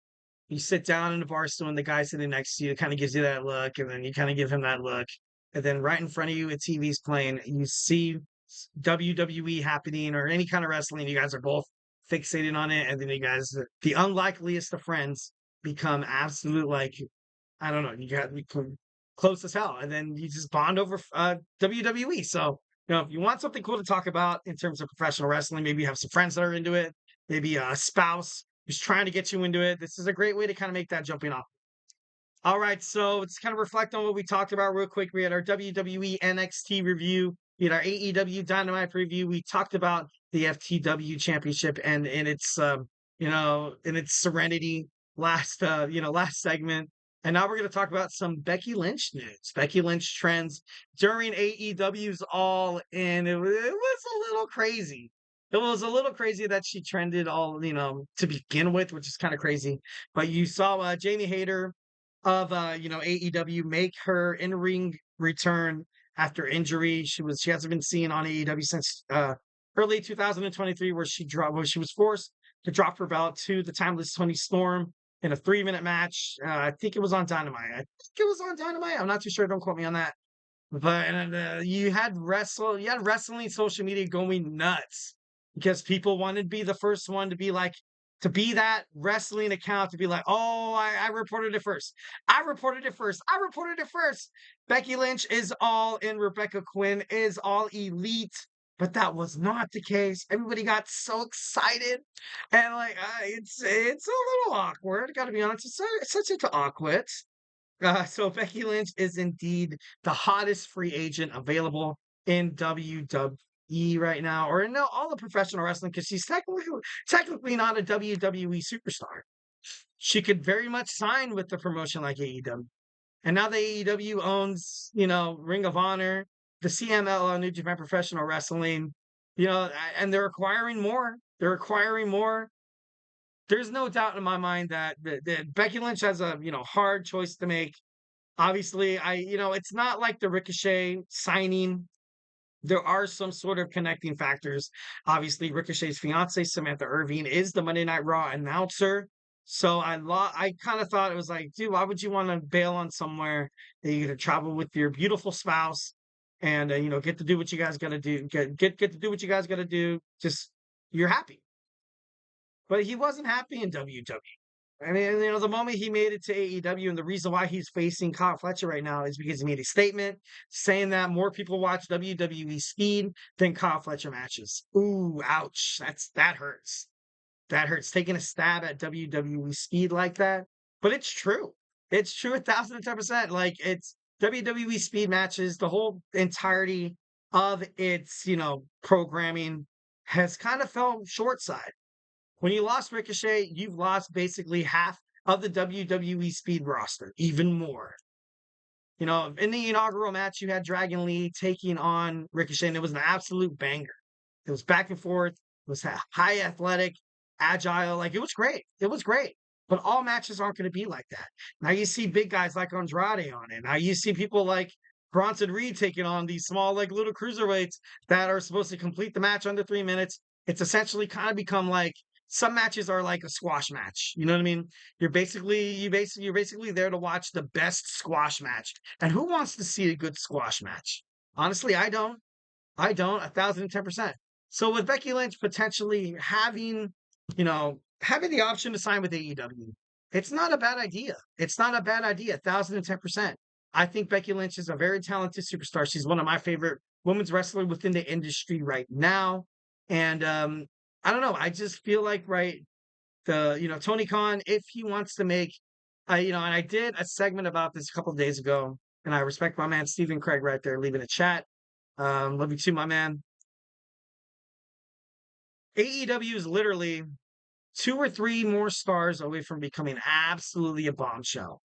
you sit down in the bar stool and the guy sitting next to you kind of gives you that look, and then you kind of give him that look. And then right in front of you, a TV's playing, you see WWE happening or any kind of wrestling. You guys are both fixated on it. And then you guys, the unlikeliest of friends, become absolute, I don't know, you got to be close as hell. And then you just bond over WWE. So, if you want something cool to talk about in terms of professional wrestling, maybe you have some friends that are into it, maybe a spouse who's trying to get you into it. This is a great way to kind of make that jumping off. All right, so let's kind of reflect on what we talked about real quick. We had our WWE NXT review. We had our AEW Dynamite review. We talked about the FTW Championship and in its, in its serenity last segment. And now we're going to talk about some Becky Lynch news, Becky Lynch trends during AEW's All In. It was a little crazy. it was a little crazy that she trended all, to begin with, which is kind of crazy. But you saw Jamie Hayter of AEW make her in-ring return after injury. She hasn't been seen on AEW since early 2023, where she was forced to drop her belt to the Timeless Tony Storm in a 3-minute match. I think it was on Dynamite. I'm not too sure. Don't quote me on that. But you had wrestling social media going nuts because people wanted to be the first one to be like, to be that wrestling account, to be like, oh, I reported it first. I reported it first. Becky Lynch is all in. Rebecca Quinn is all elite. But that was not the case. Everybody got so excited, and like it's a little awkward. Got to be honest, it's such awkward. So Becky Lynch is indeed the hottest free agent available in WWE right now, or in all the professional wrestling, because she's technically not a WWE superstar. She could very much sign with the promotion like AEW. And now the AEW owns, Ring of Honor, the CMLL, New Japan Professional Wrestling, and they're acquiring more. There's no doubt in my mind that Becky Lynch has a, hard choice to make. Obviously, it's not like the Ricochet signing. There are some sort of connecting factors. Obviously, Ricochet's fiance, Samantha Irving, is the Monday Night Raw announcer. So I kind of thought it was like, dude, why would you want to bail on somewhere that you get to travel with your beautiful spouse and get to do what you guys got to do, get to do what you guys got to do. Just you're happy, but he wasn't happy in WWE. I mean, the moment he made it to AEW, and the reason why he's facing Kyle Fletcher right now is because he made a statement saying that more people watch WWE Speed than Kyle Fletcher matches. Ooh, ouch! That hurts. That hurts. Taking a stab at WWE Speed like that, but it's true. It's true 1,010%. Like, it's WWE Speed matches. The whole entirety of its programming has kind of fell short side. When you lost Ricochet, you've lost basically half of the WWE Speed roster, even more. In the inaugural match, you had Dragon Lee taking on Ricochet, and it was an absolute banger. It was back and forth. It was high athletic, agile. Like, it was great. But all matches aren't going to be like that. Now you see big guys like Andrade on it. Now you see people like Bronson Reed taking on these small, like, little cruiserweights that are supposed to complete the match under 3 minutes. It's essentially kind of become like, some matches are like a squash match. You know what I mean? You're basically there to watch the best squash match. And who wants to see a good squash match? Honestly, I don't. 1,010%. So with Becky Lynch potentially having the option to sign with AEW, it's not a bad idea. 1,010%. I think Becky Lynch is a very talented superstar. She's one of my favorite women's wrestlers within the industry right now. And I don't know. I just feel like, Tony Khan, if he wants to make, and I did a segment about this a couple of days ago, and I respect my man, Stephen Craig, right there, leaving a chat. Love you too, my man. AEW is literally 2 or 3 more stars away from becoming absolutely a bombshell.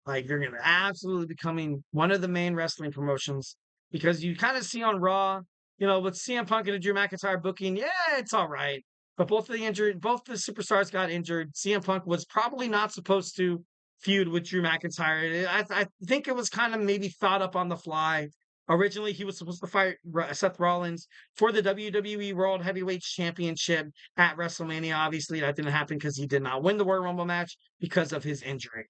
Like, you're going to absolutely becoming one of the main wrestling promotions, because you kind of see on Raw, with CM Punk and Drew McIntyre booking, yeah, it's all right. But both the superstars got injured. CM Punk was probably not supposed to feud with Drew McIntyre. I think it was kind of maybe thought up on the fly. Originally, he was supposed to fight Seth Rollins for the WWE World Heavyweight Championship at WrestleMania. Obviously, that didn't happen because he did not win the Royal Rumble match because of his injury.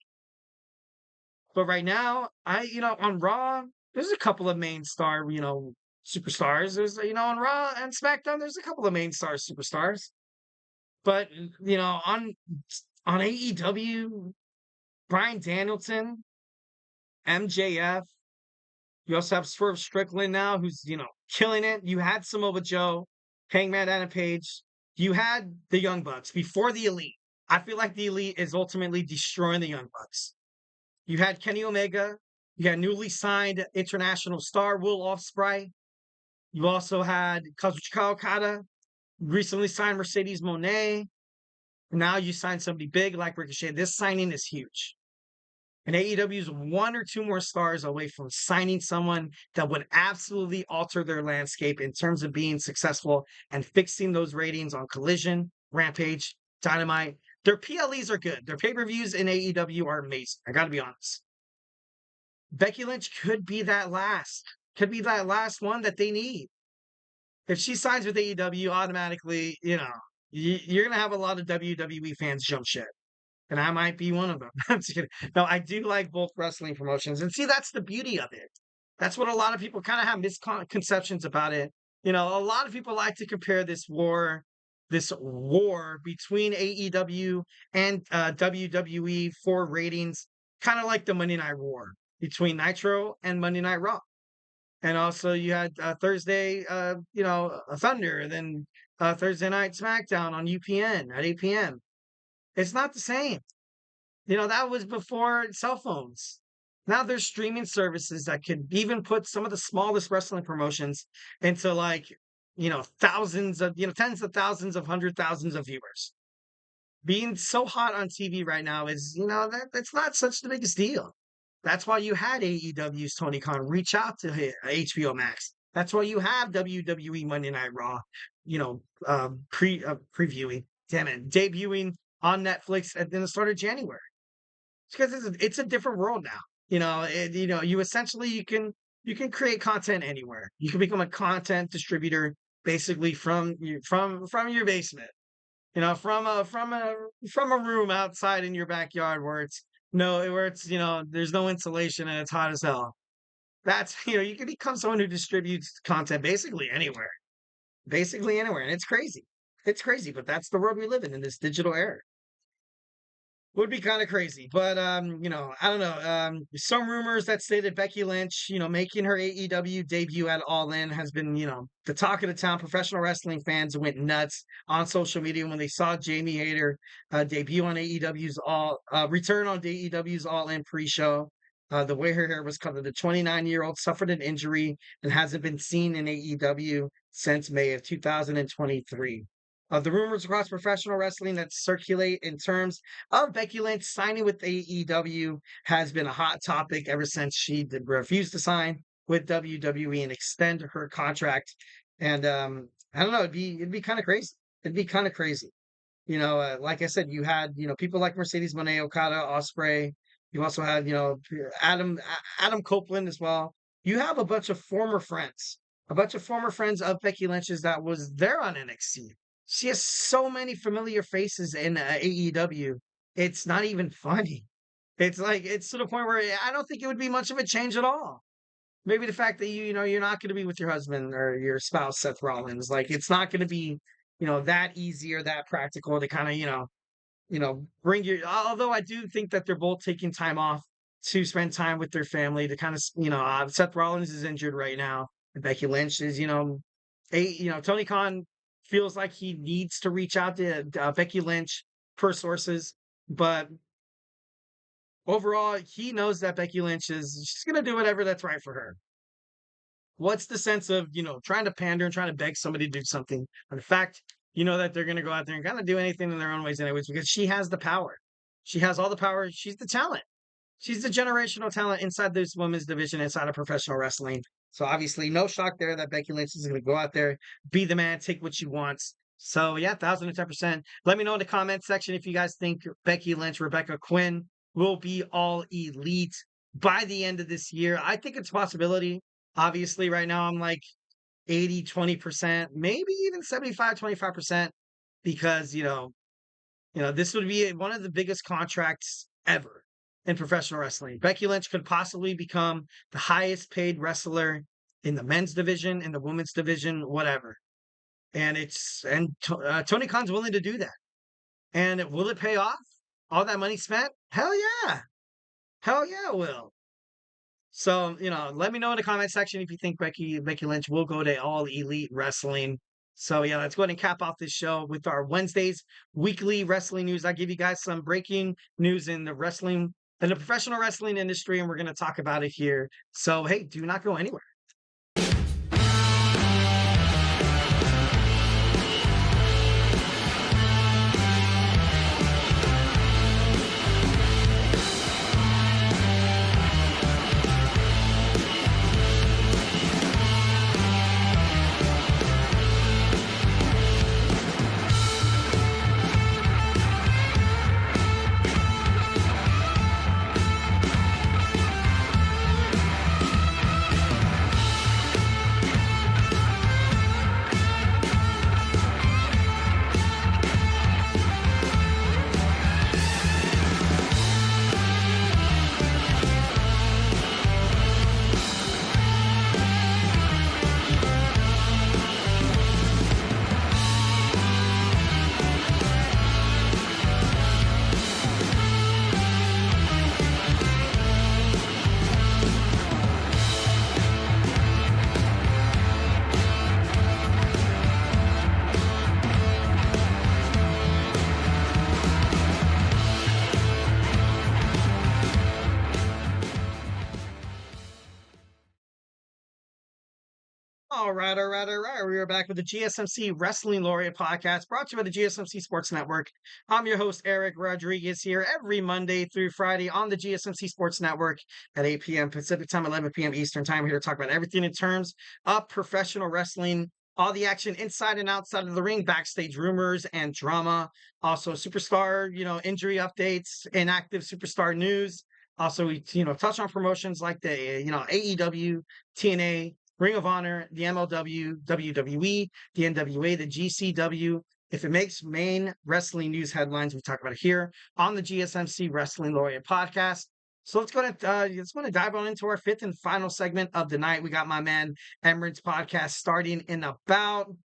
But right now, on Raw, there's a couple of main star, superstars. There's, on Raw and SmackDown, there's a couple of main star superstars. But, on AEW, Bryan Danielson, MJF, you also have Swerve Strickland now, who's, killing it. You had Samoa Joe, Hangman Adam Page. You had the Young Bucks before the Elite. I feel like the Elite is ultimately destroying the Young Bucks. You had Kenny Omega. You had newly signed international star Will Ospreay. You also had Kazuchika Okada, recently signed Mercedes Moné. Now you signed somebody big like Ricochet. This signing is huge. And AEW is 1 or 2 more stars away from signing someone that would absolutely alter their landscape in terms of being successful and fixing those ratings on Collision, Rampage, Dynamite. Their PLEs are good. Their pay-per-views in AEW are amazing. I got to be honest. Becky Lynch could be that last one that they need. If she signs with AEW, automatically, you're going to have a lot of WWE fans jump ship. And I might be one of them. I'm just kidding. No, I do like both wrestling promotions. And see, that's the beauty of it. That's what a lot of people kind of have misconceptions about it. A lot of people like to compare this war between AEW and WWE for ratings, kind of like the Monday Night War between Nitro and Monday Night Raw. And also you had Thursday, Thunder, then Thursday Night SmackDown on UPN at 8 p.m. It's not the same. That was before cell phones. Now there's streaming services that can even put some of the smallest wrestling promotions into thousands of, tens of thousands of 100,000s of viewers. Being so hot on TV right now is, that's not such the biggest deal. That's why you had AEW's Tony Khan reach out to HBO Max. That's why you have WWE Monday Night Raw, previewing, debuting on Netflix at the start of January. It's because it's a different world now. You essentially you can create content anywhere. You can become a content distributor basically from your basement. From a room outside in your backyard where there's no insulation and it's hot as hell. That's you can become someone who distributes content basically anywhere. And it's crazy. It's crazy, but that's the world we live in this digital era. Would be kind of crazy, but I don't know. Some rumors that stated Becky Lynch, making her AEW debut at All In has been, the talk of the town. Professional wrestling fans went nuts on social media when they saw Jamie Hayter debut on AEW's return on AEW's All In pre-show. The way her hair was covered, the 29-year-old suffered an injury and hasn't been seen in AEW since May of 2023. The rumors across professional wrestling that circulate in terms of Becky Lynch signing with AEW has been a hot topic ever since she refused to sign with WWE and extend her contract. And I don't know, it'd be kind of crazy. Like I said, you had people like Mercedes Moné, Okada, Ospreay. You also had Adam Copeland as well. You have a bunch of former friends of Becky Lynch's that was there on NXT. She has so many familiar faces in AEW. It's not even funny. It's to the point where I don't think it would be much of a change at all. Maybe the fact that you're not going to be with your husband or your spouse, Seth Rollins. It's not going to be, that easy or that practical to kind of, bring your. Although I do think that they're both taking time off to spend time with their family to kind of, Seth Rollins is injured right now. And Becky Lynch is, Tony Khan feels like he needs to reach out to Becky Lynch per sources, but overall, he knows that Becky Lynch she's going to do whatever that's right for her. What's the sense of, trying to pander and trying to beg somebody to do something? In fact, that they're going to go out there and kind of do anything in their own ways anyways, because she has the power. She has all the power. She's the talent. She's the generational talent inside this women's division, inside of professional wrestling. So obviously, no shock there that Becky Lynch is going to go out there, be the man, take what she wants. So yeah, 1,010%. Let me know in the comment section if you guys think Becky Lynch, Rebecca Quinn will be All Elite by the end of this year. I think it's a possibility. Obviously, right now I'm like 80, 20%, maybe even 75, 25%, because, this would be one of the biggest contracts ever in professional wrestling. Becky Lynch could possibly become the highest paid wrestler in the men's division, in the women's division, whatever. And Tony Khan's willing to do that. And will it pay off? All that money spent? Hell yeah, it will. So, let me know in the comment section if you think Becky Lynch will go to All Elite Wrestling. So yeah, let's go ahead and cap off this show with our Wednesday's weekly wrestling news. I give you guys some breaking news in the professional wrestling industry, and we're going to talk about it here. So, hey, do not go anywhere. All right, all right, all right. We are back with the GSMC Wrestling Laureate Podcast, brought to you by the GSMC Sports Network. I'm your host, Eric Rodriguez, here every Monday through Friday on the GSMC Sports Network at 8 p.m. Pacific Time, 11 p.m. Eastern Time. We're here to talk about everything in terms of professional wrestling, all the action inside and outside of the ring, backstage rumors and drama. Also, superstar, injury updates, inactive superstar news. Also, we, touch on promotions like the, AEW, TNA, Ring of Honor, the MLW, WWE, the NWA, the GCW. If it makes main wrestling news headlines, we talk about it here on the GSMC Wrestling Laureate Podcast. So let's go to dive on into our fifth and final segment of the night. We got my man Emirates podcast starting in about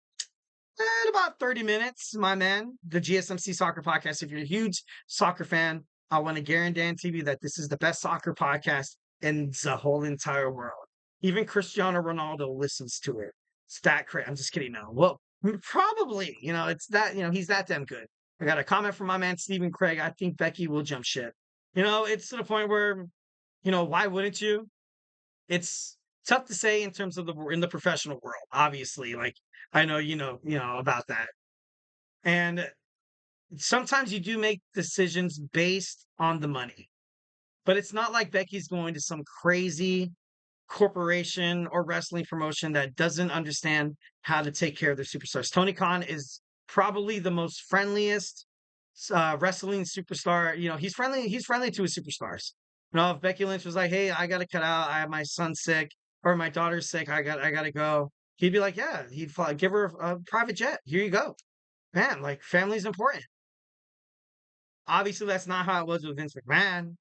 30 minutes, my man. The GSMC Soccer Podcast. If you're a huge soccer fan, I want to guarantee you that this is the best soccer podcast in the whole entire world. Even Cristiano Ronaldo listens to it. It's that crazy. I'm just kidding now. Well, probably, it's that, he's that damn good. I got a comment from my man, Stephen Craig. I think Becky will jump ship. It's to the point where, why wouldn't you? It's tough to say in terms of in the professional world, obviously. Like, I know, about that. And sometimes you do make decisions based on the money, but it's not like Becky's going to some crazy corporation or wrestling promotion that doesn't understand how to take care of their superstars. Tony Khan is probably the most friendliest wrestling superstar. He's friendly to his superstars. If Becky Lynch was like, "Hey, I got to cut out. I have my son sick or my daughter's sick. I got to go." He'd be like, "Yeah." He'd give her a private jet. Here you go, man. Like, family's important. Obviously, that's not how it was with Vince McMahon.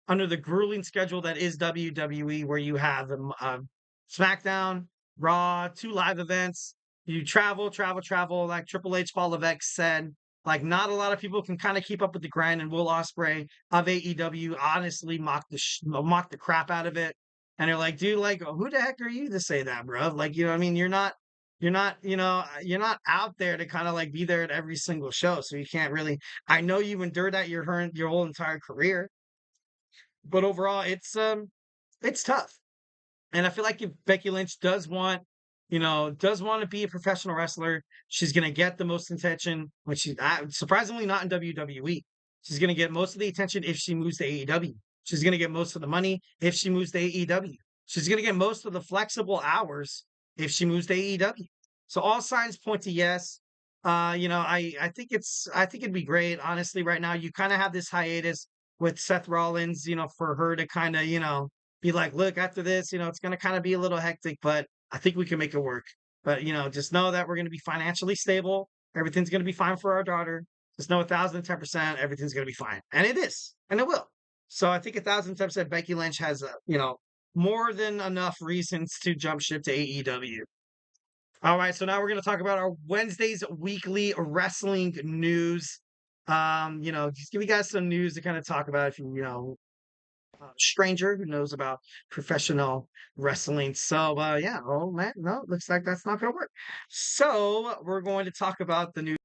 Under the grueling schedule that is WWE, where you have SmackDown, Raw, 2 live events, you travel, like Triple H Hall of X said, like, not a lot of people can kind of keep up with the grind, and Will Ospreay of AEW honestly mocked the crap out of it. And they're like, dude, like, who the heck are you to say that, bro? Like, I mean, you're not, you're not out there to kind of like be there at every single show. So you can't really, I know you endured that your whole entire career. But overall, it's tough. And I feel like if Becky Lynch does want to be a professional wrestler, she's going to get the most attention, which she's surprisingly not in WWE. She's going to get most of the attention if she moves to AEW. She's going to get most of the money if she moves to AEW. She's going to get most of the flexible hours if she moves to AEW. So all signs point to yes. I think it'd be great. Honestly, right now, you kind of have this hiatus with Seth Rollins, for her to kind of, be like, look, after this, it's going to kind of be a little hectic, but I think we can make it work. But, just know that we're going to be financially stable. Everything's going to be fine for our daughter. Just know 1,010% everything's going to be fine. And it is. And it will. So I think 1,010% Becky Lynch has, more than enough reasons to jump ship to AEW. All right. So now we're going to talk about our Wednesday's weekly wrestling news. Just give you guys some news to kind of talk about if you, stranger who knows about professional wrestling. So, oh man, no, looks like that's not going to work. So we're going to talk about the news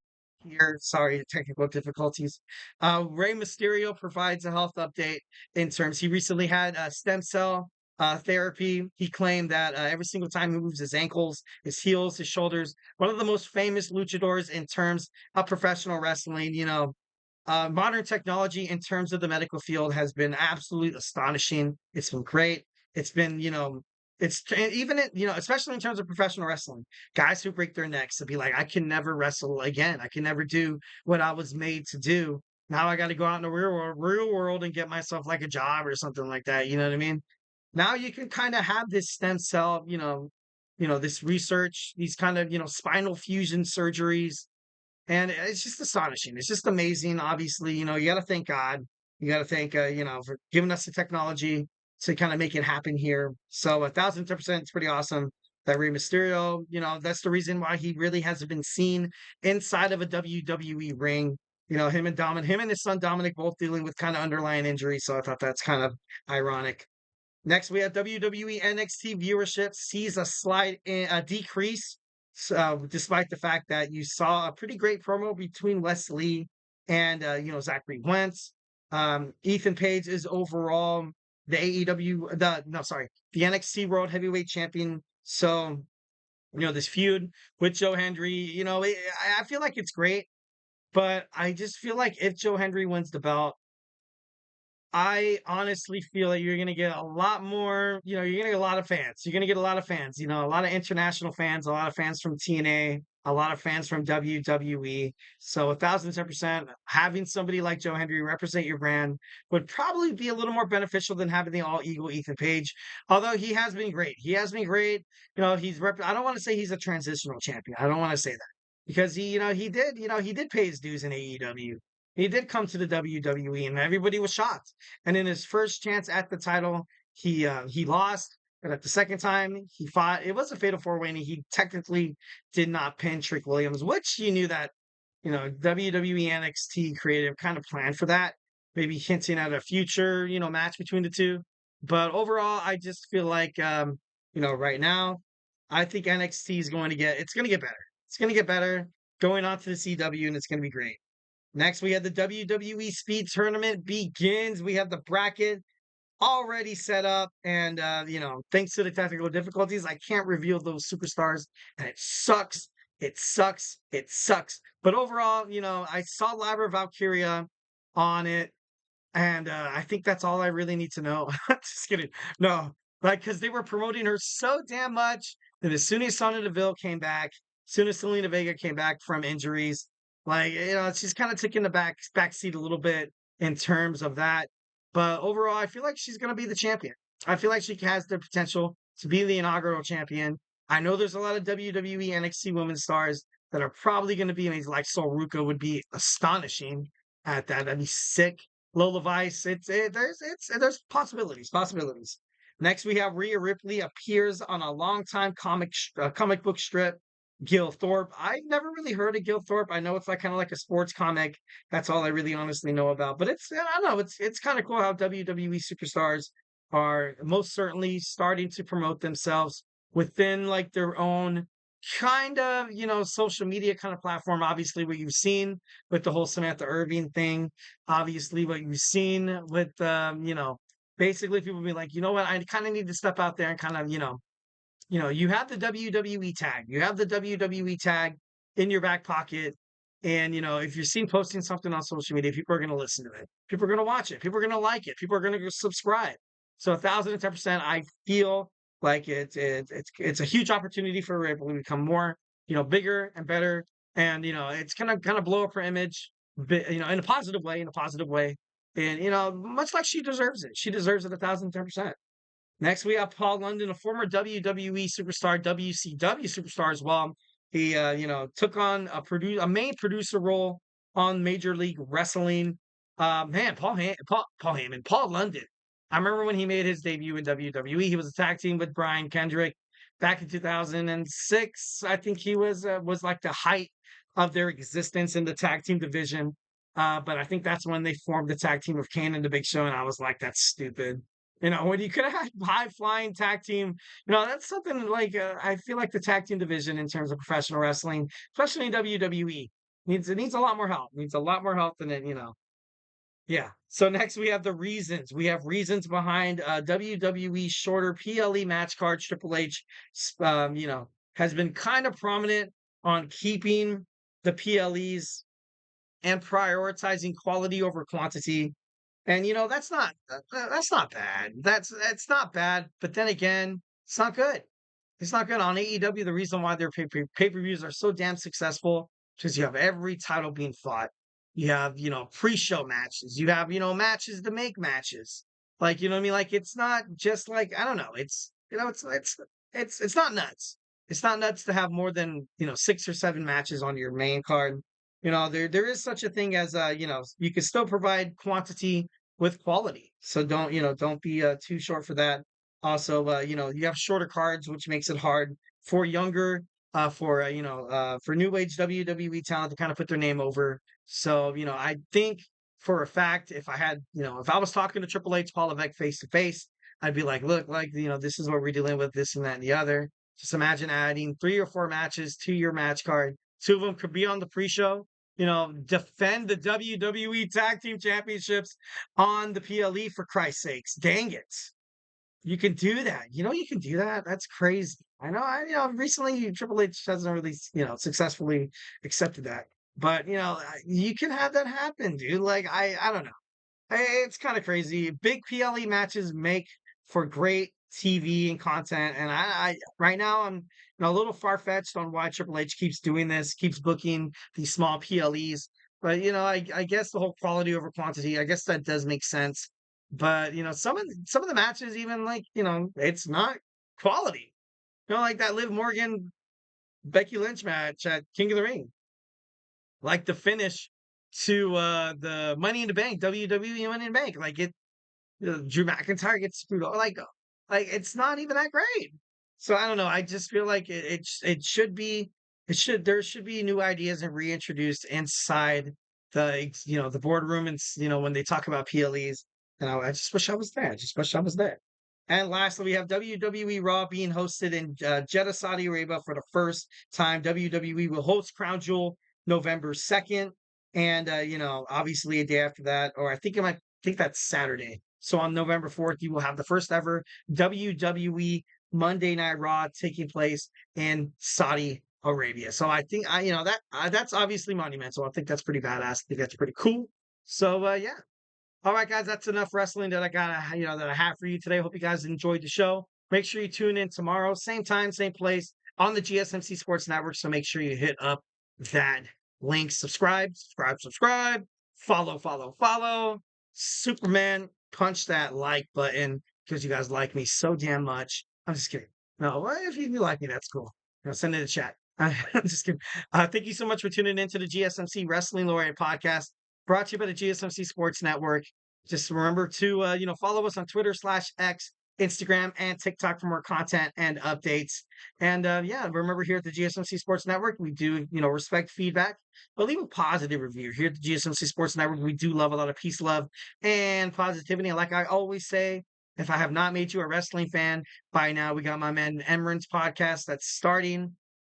here. Sorry, technical difficulties. Rey Mysterio provides a health update in terms, he recently had stem cell therapy. He claimed that every single time he moves his ankles, his heels, his shoulders, one of the most famous luchadors in terms of professional wrestling, modern technology in terms of the medical field has been absolutely astonishing. It's been great. It's been, especially in terms of professional wrestling, guys who break their necks to be like, I can never wrestle again. I can never do what I was made to do. Now I got to go out in the real world and get myself like a job or something like that. You know what I mean? Now you can kind of have this stem cell, this research, these kind of, spinal fusion surgeries. And it's just astonishing. It's just amazing. Obviously, you got to thank God. You got to thank, for giving us the technology to kind of make it happen here. So 1,010%, it's pretty awesome that Rey Mysterio, that's the reason why he really hasn't been seen inside of a WWE ring. Him and his son Dominic both dealing with kind of underlying injuries. So I thought that's kind of ironic. Next, we have WWE NXT viewership sees a decrease, despite the fact that you saw a pretty great promo between Wesley and Zachery Wentz. Ethan Page is overall the NXT World Heavyweight Champion. So this feud with Joe Hendry. I feel like it's great, but I just feel like if Joe Hendry wins the belt, I honestly feel that you're going to get a lot more, you're going to get a lot of fans. You're going to get a lot of fans, a lot of international fans, a lot of fans from TNA, a lot of fans from WWE. So 1,010%, having somebody like Joe Hendry represent your brand would probably be a little more beneficial than having the all eagle Ethan Page. Although he has been great. He has been great. I don't want to say he's a transitional champion. I don't want to say that because he did pay his dues in AEW. He did come to the WWE, and everybody was shocked. And in his first chance at the title, he lost. But at the second time he fought, it was a fatal four-way, and he technically did not pin Trick Williams, which you knew that WWE NXT creative kind of planned for that, maybe hinting at a future match between the two. But overall, I just feel like right now, I think NXT is going to get better. It's going to get better going on to the CW, and it's going to be great. Next, we have the WWE Speed Tournament begins. We have the bracket already set up. And, thanks to the technical difficulties, I can't reveal those superstars. And it sucks. It sucks. It sucks. But overall, I saw Lyra Valkyria on it. And I think that's all I really need to know. Just kidding. No, because they were promoting her so damn much that as soon as Sonya Deville came back, as soon as Selena Vega came back from injuries, she's kind of taking the back seat a little bit in terms of that. But overall, I feel like she's going to be the champion. I feel like she has the potential to be the inaugural champion. I know there's a lot of WWE NXT women's stars that are probably going to be amazing. Like Sol Ruka would be astonishing at that. That'd be sick. Lola Vice. There's possibilities. Next, we have Rhea Ripley appears on a longtime comic book strip. Gil Thorpe. I've never really heard of Gil Thorpe. I know it's kind of like a sports comic. That's all I really honestly know about. But I don't know. It's kind of cool how WWE superstars are most certainly starting to promote themselves within their own kind of social media kind of platform. Obviously, what you've seen with the whole Samantha Irving thing. Obviously, what you've seen with basically people being like, you know what, I kind of need to step out there and kind of you have the WWE tag. You have the WWE tag in your back pocket. And, if you're seen posting something on social media, people are going to listen to it. People are going to watch it. People are going to like it. People are going to subscribe. So 1,010%, I feel like it's a huge opportunity for Ripple to become more, bigger and better. And, it's going to kind of blow up her image, in a positive way, And, much like she deserves it. She deserves it 1,010%. Next, we have Paul London, a former WWE superstar, WCW superstar as well. He, took on a main producer role on Major League Wrestling. Paul London. I remember when he made his debut in WWE. He was a tag team with Brian Kendrick back in 2006. I think he was like the height of their existence in the tag team division. But I think that's when they formed the tag team of Kane and the Big Show, and I was like, that's stupid. When you could have had high-flying tag team, that's something I feel like the tag team division in terms of professional wrestling, especially in WWE, needs a lot more help. Needs a lot more help than it, Yeah. So next we have the reasons. We have reasons behind WWE shorter PLE match cards. Triple H, has been kind of prominent on keeping the PLEs and prioritizing quality over quantity. And that's not bad. That's not bad. But then again, it's not good. It's not good on AEW. The reason why their pay-per-views are so damn successful because you have every title being fought. You have pre-show matches. You have matches to make matches. What I mean. It's not just I don't know. It's it's not nuts. It's not nuts to have more than 6 or 7 matches on your main card. There is such a thing as you can still provide quantity with quality. So don't be too short for that. Also, you have shorter cards, which makes it hard for younger, for new age WWE talent to kind of put their name over. So, I think for a fact, if I was talking to Triple H, Paul Levesque face to face, I'd be like, look, this is what we're dealing with, this and that and the other. Just imagine adding 3 or 4 matches to your match card. 2 of them could be on the pre-show. Defend the WWE Tag Team Championships on the PLE for Christ's sakes. Dang it. You can do that. You can do that. That's crazy. I know. Recently Triple H hasn't really, successfully accepted that. But you can have that happen, dude. Like I don't know. It's kind of crazy. Big PLE matches make for great TV and content, and I right now I'm a little far fetched on why Triple H keeps doing this, keeps booking these small PLEs. But I guess the whole quality over quantity, I guess that does make sense. But some of the matches, even like it's not quality. Like that Liv Morgan Becky Lynch match at King of the Ring, like the finish to the Money in the Bank, WWE Money in the Bank, like it. Drew McIntyre gets screwed up. Like it's not even that great. So I don't know. I just feel like it should be there should be new ideas and reintroduced inside the boardroom, and when they talk about PLEs. I just wish I was there. I just wish I was there. And lastly, we have WWE Raw being hosted in Jeddah, Saudi Arabia for the first time. WWE will host Crown Jewel November 2nd. And obviously a day after that, or I think that's Saturday. So on November 4th, you will have the first ever WWE Monday Night Raw taking place in Saudi Arabia. So I think that's obviously monumental. I think that's pretty badass. I think that's pretty cool. So yeah. All right, guys, that's enough wrestling that I got that I have for you today. Hope you guys enjoyed the show. Make sure you tune in tomorrow, same time, same place on the GSMC Sports Network. So make sure you hit up that link, subscribe, follow. Superman, punch that like button because you guys like me so damn much. I'm just kidding. No, if you like me, that's cool. Send it in the chat. I'm just kidding. Thank you so much for tuning into the GSMC Wrestling Laureate Podcast, brought to you by the GSMC Sports Network. Just remember to follow us on Twitter/X, Instagram, and TikTok for more content and updates. And remember, here at the GSMC Sports Network, we do respect feedback, but leave a positive review. Here at the GSMC Sports Network, we do love a lot of peace, love, and positivity. And like I always say, if I have not made you a wrestling fan by now, we got my man Emran's podcast that's starting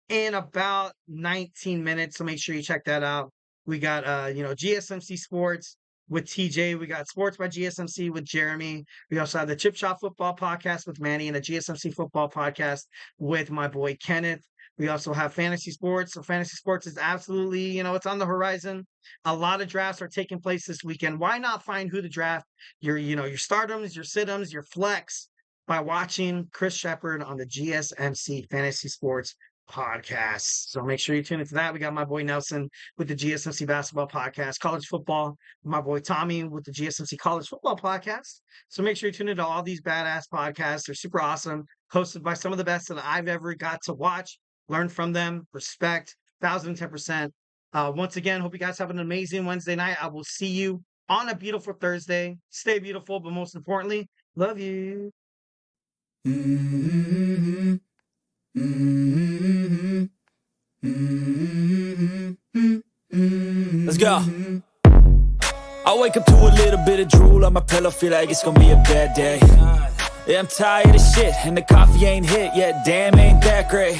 in about 19 minutes. So make sure you check that out. We got GSMC Sports with TJ. We got Sports by GSMC with Jeremy. We also have the Chip Shop Football Podcast with Manny and the GSMC Football Podcast with my boy Kenneth. We also have Fantasy Sports. So Fantasy Sports is absolutely, it's on the horizon. A lot of drafts are taking place this weekend. Why not find who to draft your stardoms, your situms, your flex by watching Chris Shepard on the GSMC Fantasy Sports Podcast. So make sure you tune into that. We got my boy Nelson with the GSMC Basketball Podcast, college football, my boy Tommy with the GSMC College Football Podcast. So make sure you tune into all these badass podcasts. They're super awesome, hosted by some of the best that I've ever got to watch, learn from them, respect, 1,010%. Once again, hope you guys have an amazing Wednesday night. I will see you on a beautiful Thursday. Stay beautiful, but most importantly, love you. Mm-hmm. Mm-hmm. Mm-hmm. Let's go. I wake up to a little bit of drool on my pillow, feel like it's gonna be a bad day. Yeah, I'm tired of shit, and the coffee ain't hit yet, damn, ain't that great.